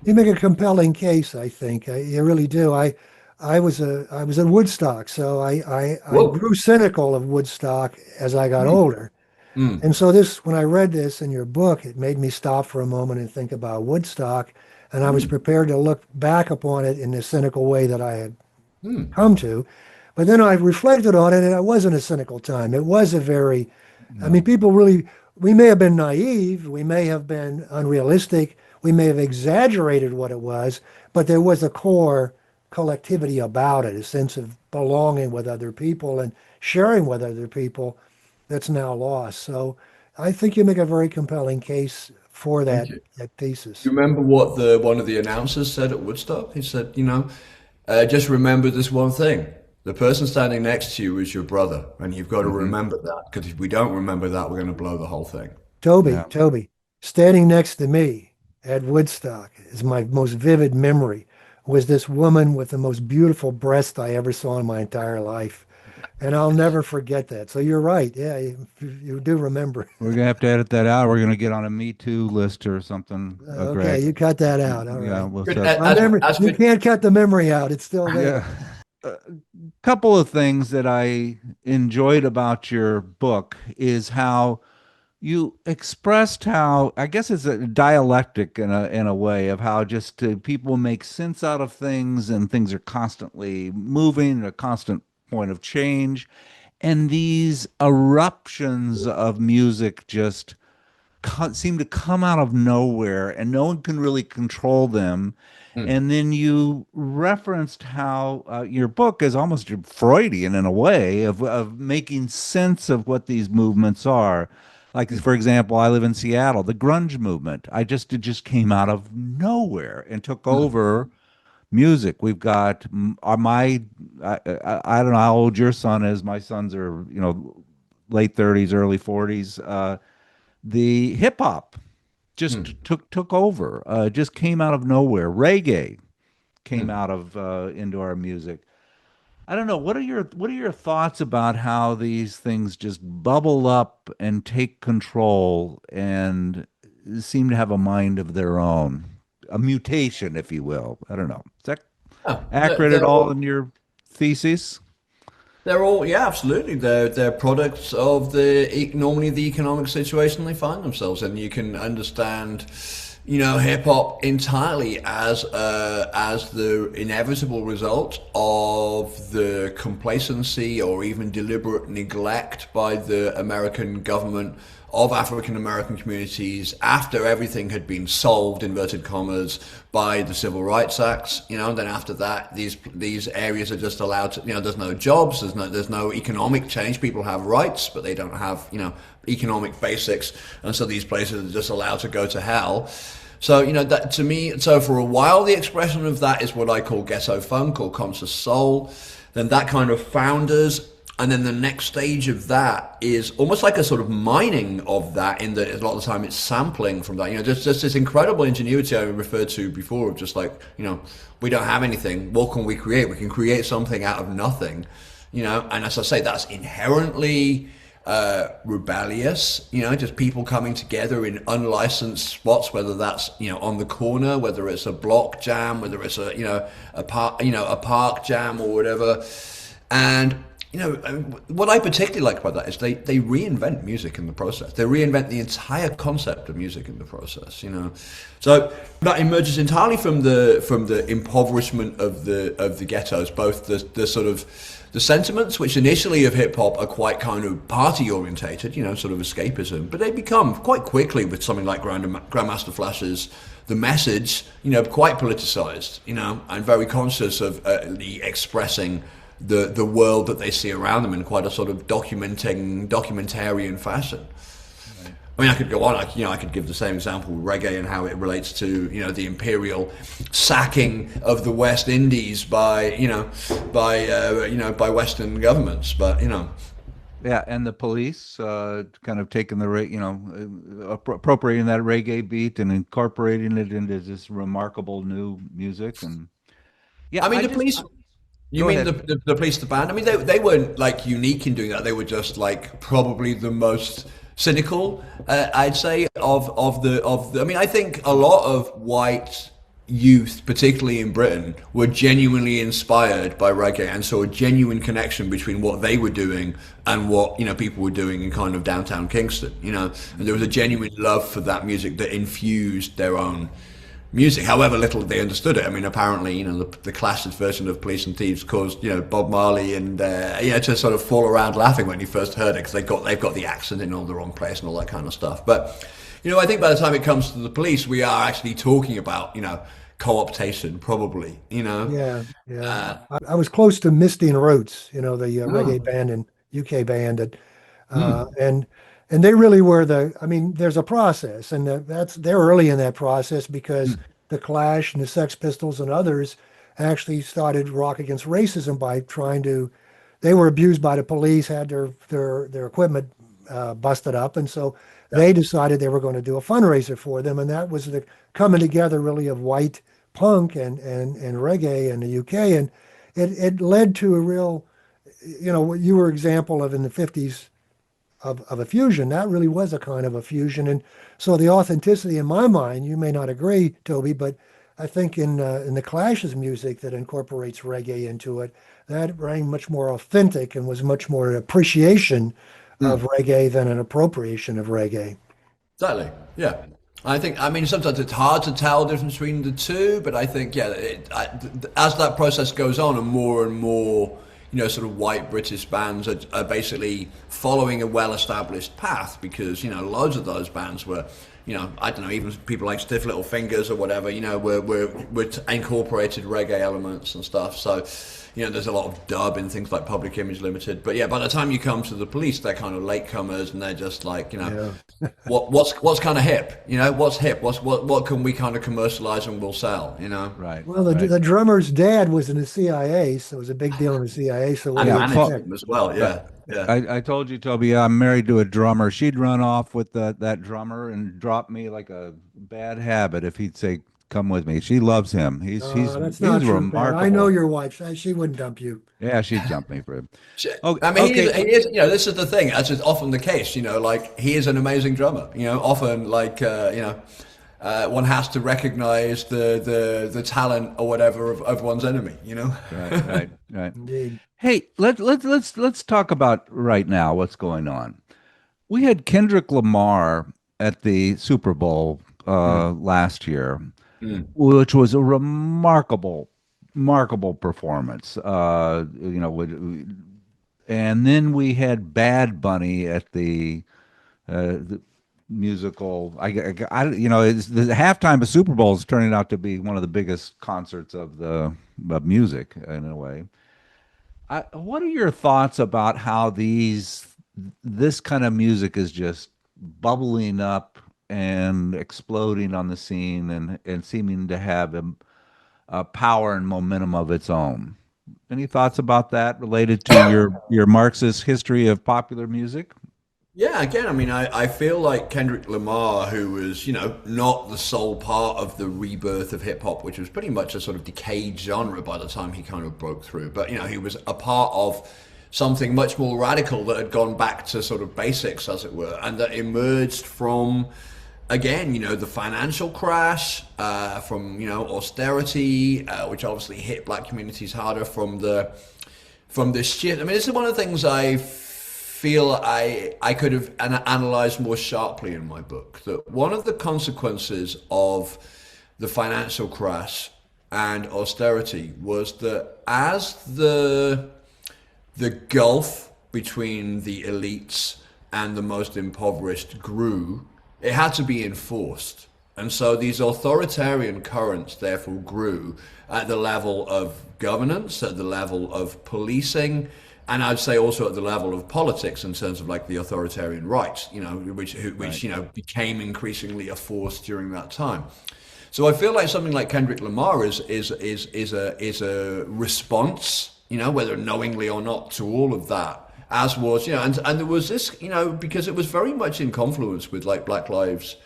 You make a compelling case, I think. You really do. I was at Woodstock, so I Whoa. grew cynical of Woodstock as I got Mm. older. Mm. And so when I read this in your book, it made me stop for a moment and think about Woodstock, and I was Mm. prepared to look back upon it in the cynical way that I had Mm. come to. But then I reflected on it, and it wasn't a cynical time. It was I mean, No. people really, we may have been naive, we may have been unrealistic, we may have exaggerated what it was, but there was a core collectivity about it, a sense of belonging with other people and sharing with other people that's now lost. So I think you make a very compelling case for Thank that, you. that You thesis. remember what one of the announcers said at Woodstock? He said, just remember this one thing. The person standing next to you is your brother, and you've got to Hmm. remember that. Because if we don't remember that, we're going to blow the whole thing. Toby, Yeah. Toby, standing next to me at Woodstock is my most vivid memory was this woman with the most beautiful breast I ever saw in my entire life. And I'll never forget that. So you're right. Yeah, you do remember. We're gonna have to edit that out. We're gonna get on a Me Too list or something, Okay, Greg. you cut that out. All Yeah, right. we'll Good. start. My memory, As you for can't cut the memory out. It's still there. Yeah. A couple of things that I enjoyed about your book is how you expressed how I guess it's a dialectic in a way of how just people make sense out of things and things are constantly moving, a constant point of change, and these eruptions of music just seem to come out of nowhere and no one can really control them. Mm, And then you referenced how your book is almost Freudian in a way of making sense of what these movements are. Like, mm, for example, I live in Seattle, the grunge movement. It just came out of nowhere and took mm. over music. We've got I don't know how old your son is. My sons are, late 30s, early 40s. The hip hop just Mm. took over. Just came out of nowhere. Reggae came Mm. out of into our music. I don't know. What are your thoughts about how these things just bubble up and take control and seem to have a mind of their own, a mutation, if you will? I don't know. Is that Oh, accurate at all in your thesis? they're all, yeah, absolutely. They're products of normally the economic situation they find themselves in. You can understand, hip hop entirely as the inevitable result of the complacency or even deliberate neglect by the American government of African American communities after everything had been solved, inverted commas, by the Civil Rights Acts. And then after that, these areas are just allowed to, there's no jobs, there's no economic change. People have rights, but they don't have, economic basics, and so these places are just allowed to go to hell. So, that to me, so for a while, the expression of that is what I call ghetto funk or conscious soul. Then that kind of founders. And then the next stage of that is almost like a sort of mining of that, in that a lot of the time it's sampling from that. Just this incredible ingenuity I referred to before of just like, we don't have anything. What can we create? We can create something out of nothing, and as I say, that's inherently rebellious, just people coming together in unlicensed spots, whether that's, on the corner, whether it's a block jam, whether it's a park jam or whatever. And what I particularly like about that is they reinvent music in the process. They reinvent the entire concept of music in the process. So that emerges entirely from the impoverishment of the ghettos, both the sort of the sentiments, which initially of hip hop are quite kind of party orientated, sort of escapism, but they become quite quickly with something like Grandmaster Flash's The Message, quite politicized, and very conscious of the expressing the world that they see around them in quite a sort of documentarian fashion. I mean, I could go on. I could give the same example with reggae and how it relates to the imperial sacking of the West Indies by by Western governments. But Yeah, and the police kind of taking appropriating that reggae beat and incorporating it into this remarkable new music. And yeah, I mean I the just police. You go mean ahead. the police, the band? I mean, they weren't like unique in doing that. They were just like probably the most cynical, I'd say, of the. I mean, I think a lot of white youth, particularly in Britain, were genuinely inspired by reggae and saw a genuine connection between what they were doing and what people were doing in kind of downtown Kingston. And there was a genuine love for that music that infused their own music, however little they understood it. I mean, apparently, the Clash's version of Police and Thieves caused, Bob Marley and to sort of fall around laughing when he first heard it, because they've got the accent in all the wrong place and all that kind of stuff. But I think by the time it comes to the police, we are actually talking about co-optation, probably. Yeah, yeah. I was close to Misty and Roots, the reggae Oh, band and UK band, and hmm, uh, and and they really were I mean, there's a process, and they're early in that process because Hmm. the Clash and the Sex Pistols and others actually started Rock Against Racism by they were abused by the police, had their equipment busted up, and so they decided they were going to do a fundraiser for them, and that was the coming together really of white punk and reggae in the UK, and it led to a real, what you were example of in the 50s of a fusion. That really was a kind of a fusion. And so the authenticity in my mind, you may not agree, Toby, but I think in the Clash's music that incorporates reggae into it, that rang much more authentic and was much more an appreciation of reggae than an appropriation of reggae. Exactly. Yeah. I mean, sometimes it's hard to tell the difference between the two, but I think, yeah, as that process goes on and more, sort of white British bands are basically following a well-established path, because, loads of those bands were, I don't know, even people like Stiff Little Fingers or whatever, were incorporated reggae elements and stuff. So, there's a lot of dub in things like Public Image Limited. But yeah, by the time you come to the Police, they're kind of latecomers, and they're just like, what's kind of hip? What's hip? What can we kind of commercialize and we'll sell? Right. Well, the drummer's dad was in the CIA, so it was a big deal in the CIA. So what And do you managed expect? them as well. Yeah. Yeah. I told you, Toby, I'm married to a drummer. She'd run off with that drummer and drop me like a bad habit if he'd say, "Come with me." She loves him. That's He's not true, Pat. remarkable. I know your wife. She wouldn't dump you. Yeah, she'd jump me for him. I mean, he is, this is the thing, as is often the case, like he is an amazing drummer, often like, one has to recognize the talent or whatever of one's enemy, Right. Indeed. Hey, let's talk about right now what's going on. We had Kendrick Lamar at the Super Bowl last year, which was a remarkable performance. And then we had Bad Bunny at the musical. It's the halftime of Super Bowl is turning out to be one of the biggest concerts of music in a way. What are your thoughts about how this kind of music is just bubbling up and exploding on the scene and seeming to have a power and momentum of its own? Any thoughts about that related to your Marxist history of popular music? Yeah, again, I mean, I feel like Kendrick Lamar, who was, not the sole part of the rebirth of hip hop, which was pretty much a sort of decayed genre by the time he kind of broke through. But, he was a part of something much more radical that had gone back to sort of basics, as it were, and that emerged from, again, the financial crash, from, austerity, which obviously hit black communities harder from this shit. I mean, this is one of the things I feel I could have analyzed more sharply in my book, that one of the consequences of the financial crash and austerity was that as the gulf between the elites and the most impoverished grew, it had to be enforced. And so these authoritarian currents therefore grew at the level of governance, at the level of policing, and I'd say also at the level of politics in terms of like the authoritarian right, which became increasingly a force during that time. So I feel like something like Kendrick Lamar is a response, whether knowingly or not, to all of that. As was, and there was this, because it was very much in confluence with like Black Lives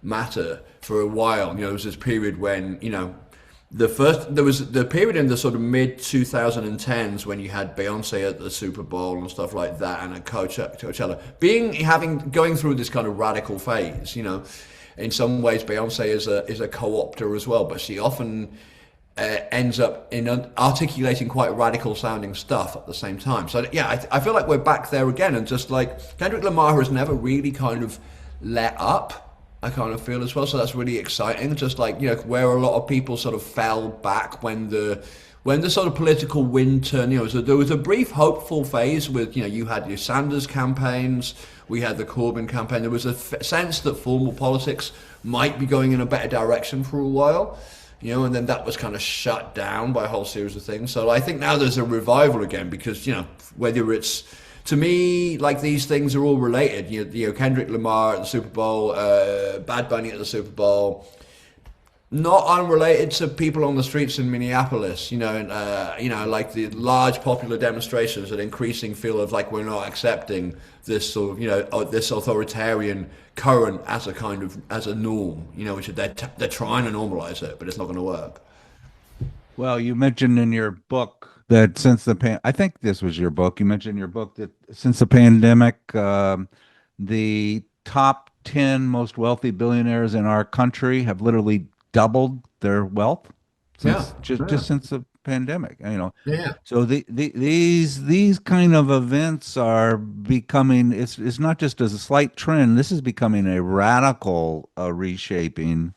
Matter for a while. There was this period when, there was the period in the sort of mid 2010s when you had Beyonce at the Super Bowl and stuff like that, and at Coachella, going through this kind of radical phase. In some ways, Beyonce is a co-opter as well, but she often ends up in articulating quite radical sounding stuff at the same time. So yeah, I feel like we're back there again, and just like Kendrick Lamar has never really kind of let up. I kind of feel as well, so that's really exciting. Just like where a lot of people sort of fell back when the sort of political wind turned. So there was a brief hopeful phase with you had your Sanders campaigns, we had the Corbyn campaign. There was a sense that formal politics might be going in a better direction for a while, and then that was kind of shut down by a whole series of things. So I think now there's a revival again, because whether it's, to me, like, these things are all related. Kendrick Lamar at the Super Bowl, Bad Bunny at the Super Bowl, not unrelated to people on the streets in Minneapolis, like the large popular demonstrations, an increasing feel of like we're not accepting this sort of, this authoritarian current as a kind of as a norm, which they're trying to normalize it, but it's not going to work. Well, you mentioned in your book that I think this was your book. You mentioned in your book that since the pandemic, the top 10 most wealthy billionaires in our country have literally doubled their wealth Yeah, since just yeah, since the pandemic. yeah. So these kind of events are becoming, it's not just as a slight trend. This is becoming a radical reshaping,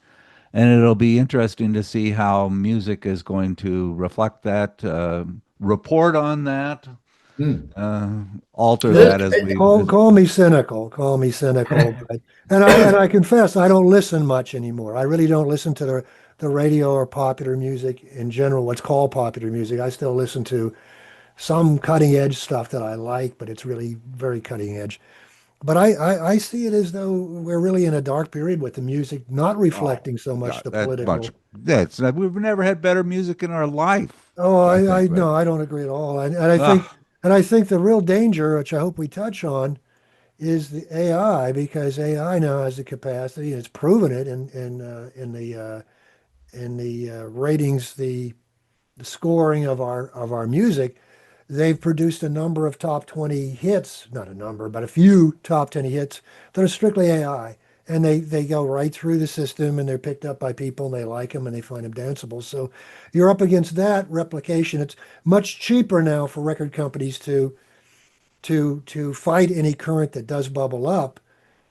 and it'll be interesting to see how music is going to reflect that, report on that, Mm. uh, alter This, that as it, we. Call me cynical, but and I confess I don't listen much anymore. I really don't listen to the radio or popular music in general, what's called popular music. I still listen to some cutting edge stuff that I like, but it's really very cutting edge. But I see it as though we're really in a dark period with the music not Oh, reflecting so much God, the that much. political. We've never had better music in our life, Oh, I think, I right? no, I don't agree at all. Ah, And I think the real danger, which I hope we touch on, is the AI, because AI now has the capacity, and it's proven it in the ratings, the scoring of our music. They've produced a number of top 20 hits, not a number, but a few top 20 hits that are strictly AI. And they go right through the system and they're picked up by people and they like them and they find them danceable. So you're up against that replication. It's much cheaper now for record companies to fight any current that does bubble up,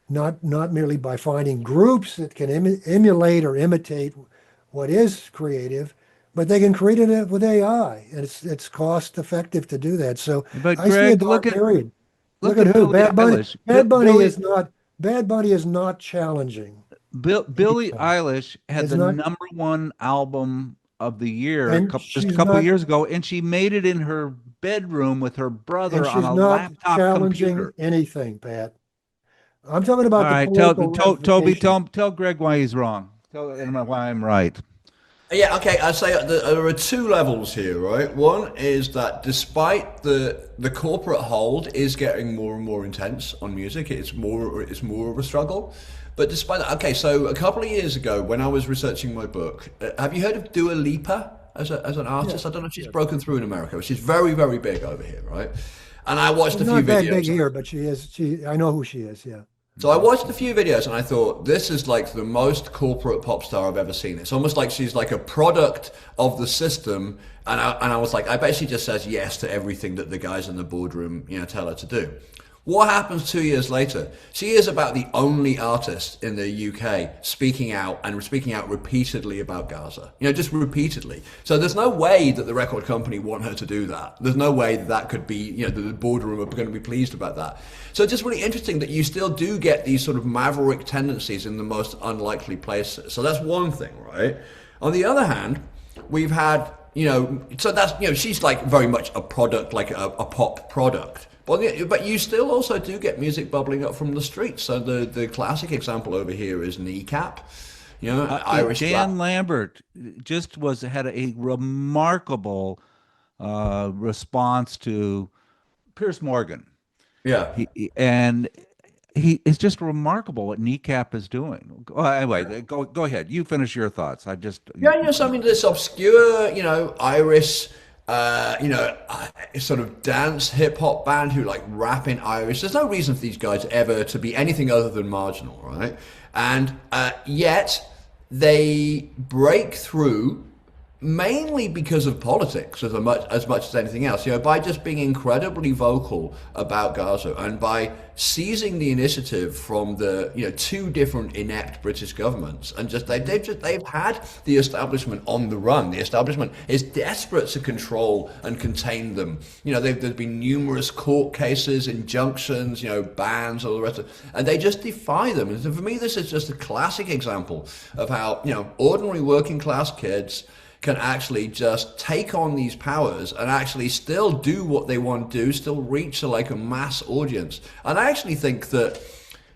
not merely by finding groups that can emulate or imitate what is creative, but they can create it with AI, and it's cost effective to do that. So but I see a Greg, dark period. Look look at at who? Billie Bad Bunny. Eilish. Billie Bad Bunny is not challenging Billie anything. Eilish had It's the not, number one album of the year and just a she's couple of not years ago, and she made it in her bedroom with her and brother on she's a not laptop challenging computer. anything, Pat. I'm talking All about the right, political Toby, ramifications. tell Greg why he's wrong. Tell him why I'm right. Yeah, okay. I'd say there are two levels here, right? One is that despite the corporate hold is getting more and more intense on music, it's more of a struggle. But despite that, okay. So a couple of years ago, when I was researching my book, have you heard of Dua Lipa as an artist? Yes, I don't know if she's yes. broken through in America, but she's very very big over here, right? And I watched She's a few not that big videos. here, but she is. I know who she is. Yeah. So I watched a few videos and I thought, this is like the most corporate pop star I've ever seen. It's almost like she's like a product of the system. And I was like, I bet she just says yes to everything that the guys in the boardroom, tell her to do. What happens 2 years later? She is about the only artist in the UK speaking out and speaking out repeatedly about Gaza. Just repeatedly. So there's no way that the record company want her to do that. There's no way that could be, that the boardroom are going to be pleased about that. So it's just really interesting that you still do get these sort of maverick tendencies in the most unlikely places. So that's one thing, right? On the other hand, we've had, so that's, she's like very much a product, like a pop product. But you still also do get music bubbling up from the streets. So the classic example over here is Kneecap, Irish Dan rap. Lambert just had a remarkable response to Pierce Morgan. Yeah. And he is just remarkable what Kneecap is doing. Anyway, go ahead. You finish your thoughts. I just Yeah, so I mean, this obscure, Irish, sort of dance hip hop band who like rap in Irish. There's no reason for these guys ever to be anything other than marginal, right? And yet they break through mainly because of politics as much as anything else, by just being incredibly vocal about Gaza and by seizing the initiative from the two different inept British governments, and just they've had the establishment on the run. The establishment is desperate to control and contain them. There's been numerous court cases, injunctions, bans, all the rest of it, and they just defy them. And so for me, this is just a classic example of how ordinary working class kids can actually just take on these powers and actually still do what they want to do, still reach a mass audience. And I actually think that,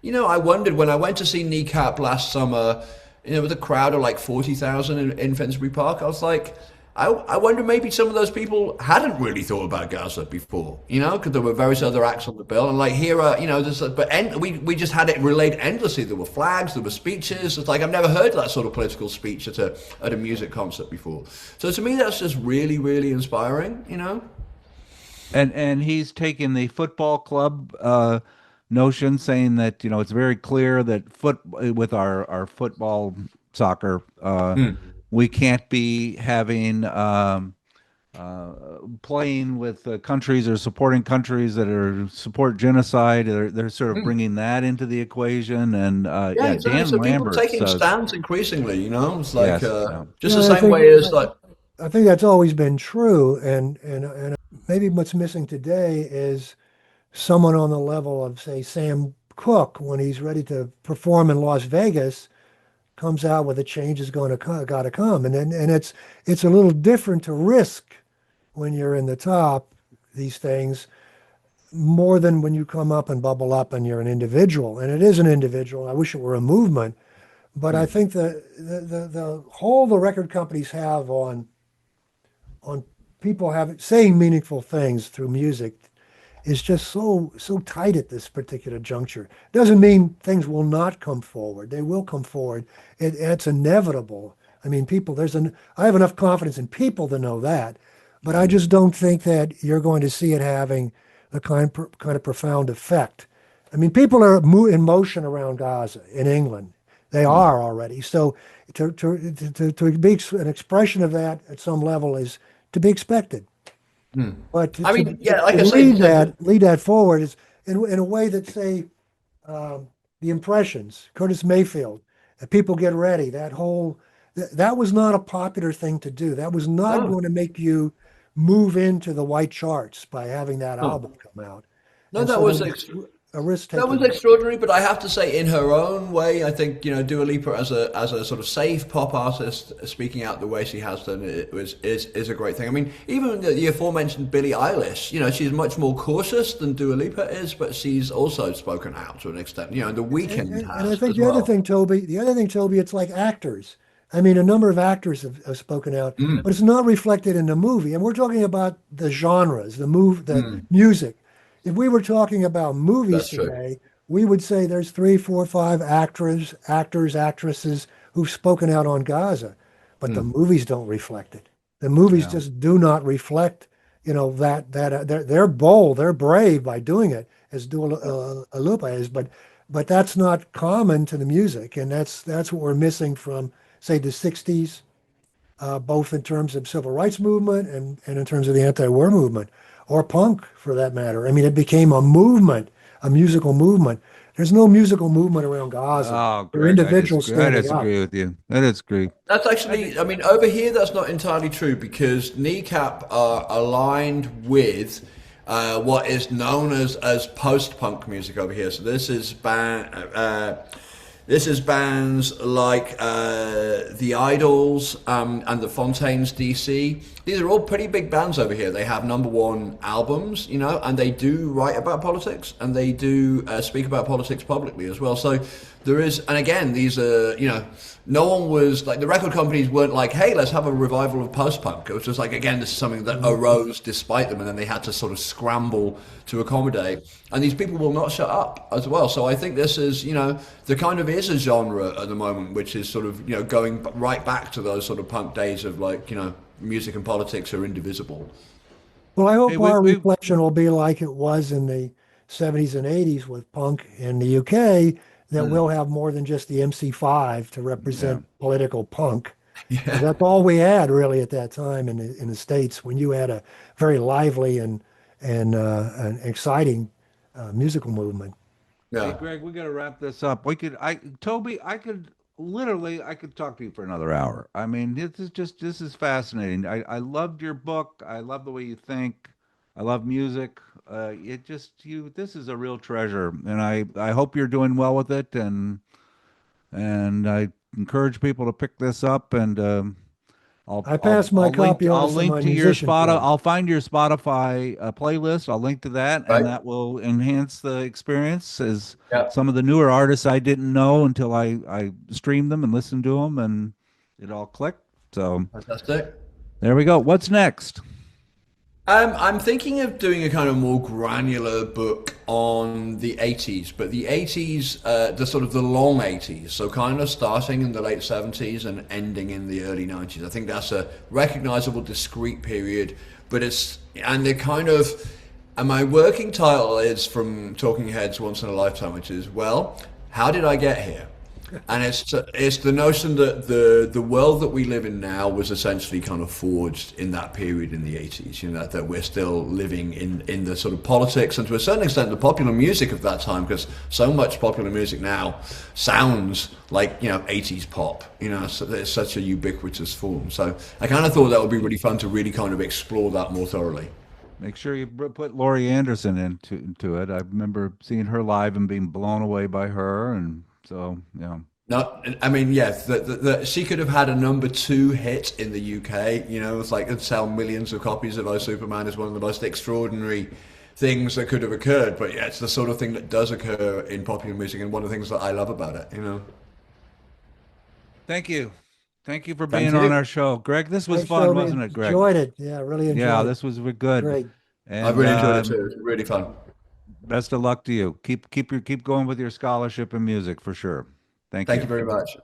I wondered when I went to see Kneecap last summer with a crowd of like 40,000 in Finsbury Park. I was like, I wonder maybe some of those people hadn't really thought about Gaza before, because there were various other acts on the bill, and like here are, we just had it relayed endlessly. There were flags, there were speeches. It's like I've never heard that sort of political speech at a music concert before. So to me, that's just really, really inspiring. And he's taken the football club notion, saying that it's very clear that with our football soccer, we can't be having playing with countries or supporting countries that are support genocide. They're sort of bringing that into the equation, and Yeah, yeah, exactly. Dan So people Lambert taking says stands increasingly. It's like yes. Yeah. just the Yeah, I same think way as like, I think that's always been true, and maybe what's missing today is someone on the level of, say, Sam Cooke, when he's ready to perform in Las Vegas, comes out with a change is going to got to come, and it's a little different to risk when you're in the top these things more than when you come up and bubble up and you're an individual, and it is an individual. I wish it were a movement, but I think the hold the record companies have on people having saying meaningful things through music is just so tight at this particular juncture. Doesn't mean things will not come forward. They will come forward. It's inevitable. I mean, I have enough confidence in people to know that, but I just don't think that you're going to see it having the kind of profound effect. I mean, people are in motion around Gaza in England. They are already. So to be an expression of that at some level is to be expected. But I mean, yeah, like I to say, lead that forward is in a way that, say, the Impressions, Curtis Mayfield, People Get Ready, that was not a popular thing to do. That was not no, going to make you move into the white charts by having that no, album come out. no, And that so there was was a risk that was taking. extraordinary. But I have to say, in her own way, I think Dua Lipa as a sort of safe pop artist, speaking out the way she has done, is a great thing. I mean, even the aforementioned Billie Eilish, she's much more cautious than Dua Lipa is, but she's also spoken out to an extent. The Weeknd And I has think as well. The other thing, Toby, it's like actors. I mean, a number of actors have spoken out, Mm, but it's not reflected in the movie. And we're talking about the genres, the mm, music. If we were talking about movies that's true. today, we would say there's three, four, five actresses who've spoken out on Gaza, but the Mm, movies don't reflect it. The movies Yeah. just do not reflect, they're bold, they're brave by doing it, as Dua Lipa is, but that's not common to the music, and that's what we're missing from, say, the '60s, both in terms of civil rights movement and in terms of the anti-war movement, or punk for that matter. I mean, it became a movement, a musical movement. There's no musical movement around Gaza. Oh, There are Greg, individuals I standing up. disagree with you. I disagree. That's I think actually, I mean, over here that's not entirely true because Kneecap are aligned with what is known as post-punk music over here. So this is bands like the Idols and the Fontaines DC. These are all pretty big bands over here. They have number one albums, and they do write about politics and they do speak about politics publicly as well. So there is, and again, these are, no one was like, the record companies weren't like, hey, let's have a revival of post-punk. It was just like, again, this is something that arose despite them, and then they had to sort of scramble to accommodate. And these people will not shut up as well. So I think this is, there kind of is a genre at the moment, which is sort of, going right back to those sort of punk days of like, music and politics are indivisible. Well, I hey, hope our reflection will be like it was in the '70s and '80s with punk in the UK, that we'll have more than just the MC5 to yeah. represent political punk. 'Cause Yeah. that's all we had really at that time in the States, when you had a very lively and exciting musical movement. Hey, Yeah. Greg, we got to wrap this up. Toby, I could talk to you for another hour. I mean, this is fascinating. I loved your book. I love the way you think. I love music. This is a real treasure, and I hope you're doing well with it. And I encourage people to pick this up. And I passed my copy on to I'll some of link my to your musician friends. I'll find your Spotify playlist. I'll link to that, and Right? that will enhance the experience. As Yeah, some of the newer artists I didn't know until I streamed them and listened to them, and it all clicked. So fantastic. there we go. What's next? I'm thinking of doing a kind of more granular book on the 80s, but the 80s, the sort of the long 80s, so kind of starting in the late 70s and ending in the early 90s. I think that's a recognizable, discrete period, but and they're kind of, and my working title is from Talking Heads Once in a Lifetime, which is, well, how did I get here? And it's the notion that the world that we live in now was essentially kind of forged in that period in the 80s, you know, that we're still living in the sort of politics and to a certain extent the popular music of that time, because so much popular music now sounds like, you know, 80s pop, you know, so it's such a ubiquitous form. So I kind of thought that would be really fun to really kind of explore that more thoroughly. Make sure you put Laurie Anderson into it. I remember seeing her live and being blown away by her, and so yeah. No, I mean, yeah, she could have had a number 2 hit in the UK. You know, it's like it'd sell millions of copies of "Oh Superman" is one of the most extraordinary things that could have occurred. But yeah, it's the sort of thing that does occur in popular music, and one of the things that I love about it. You know. Thank you. Thank you for Thank being on you. our show. Greg, this was Thanks, fun, Toby. wasn't it, Greg? Enjoyed it. Yeah, really Yeah, enjoyed it. this was good. Great. I've And really enjoyed it too. It's really fun. best of luck to you. Keep going with your scholarship in music for sure. Thank Thank you you. very much.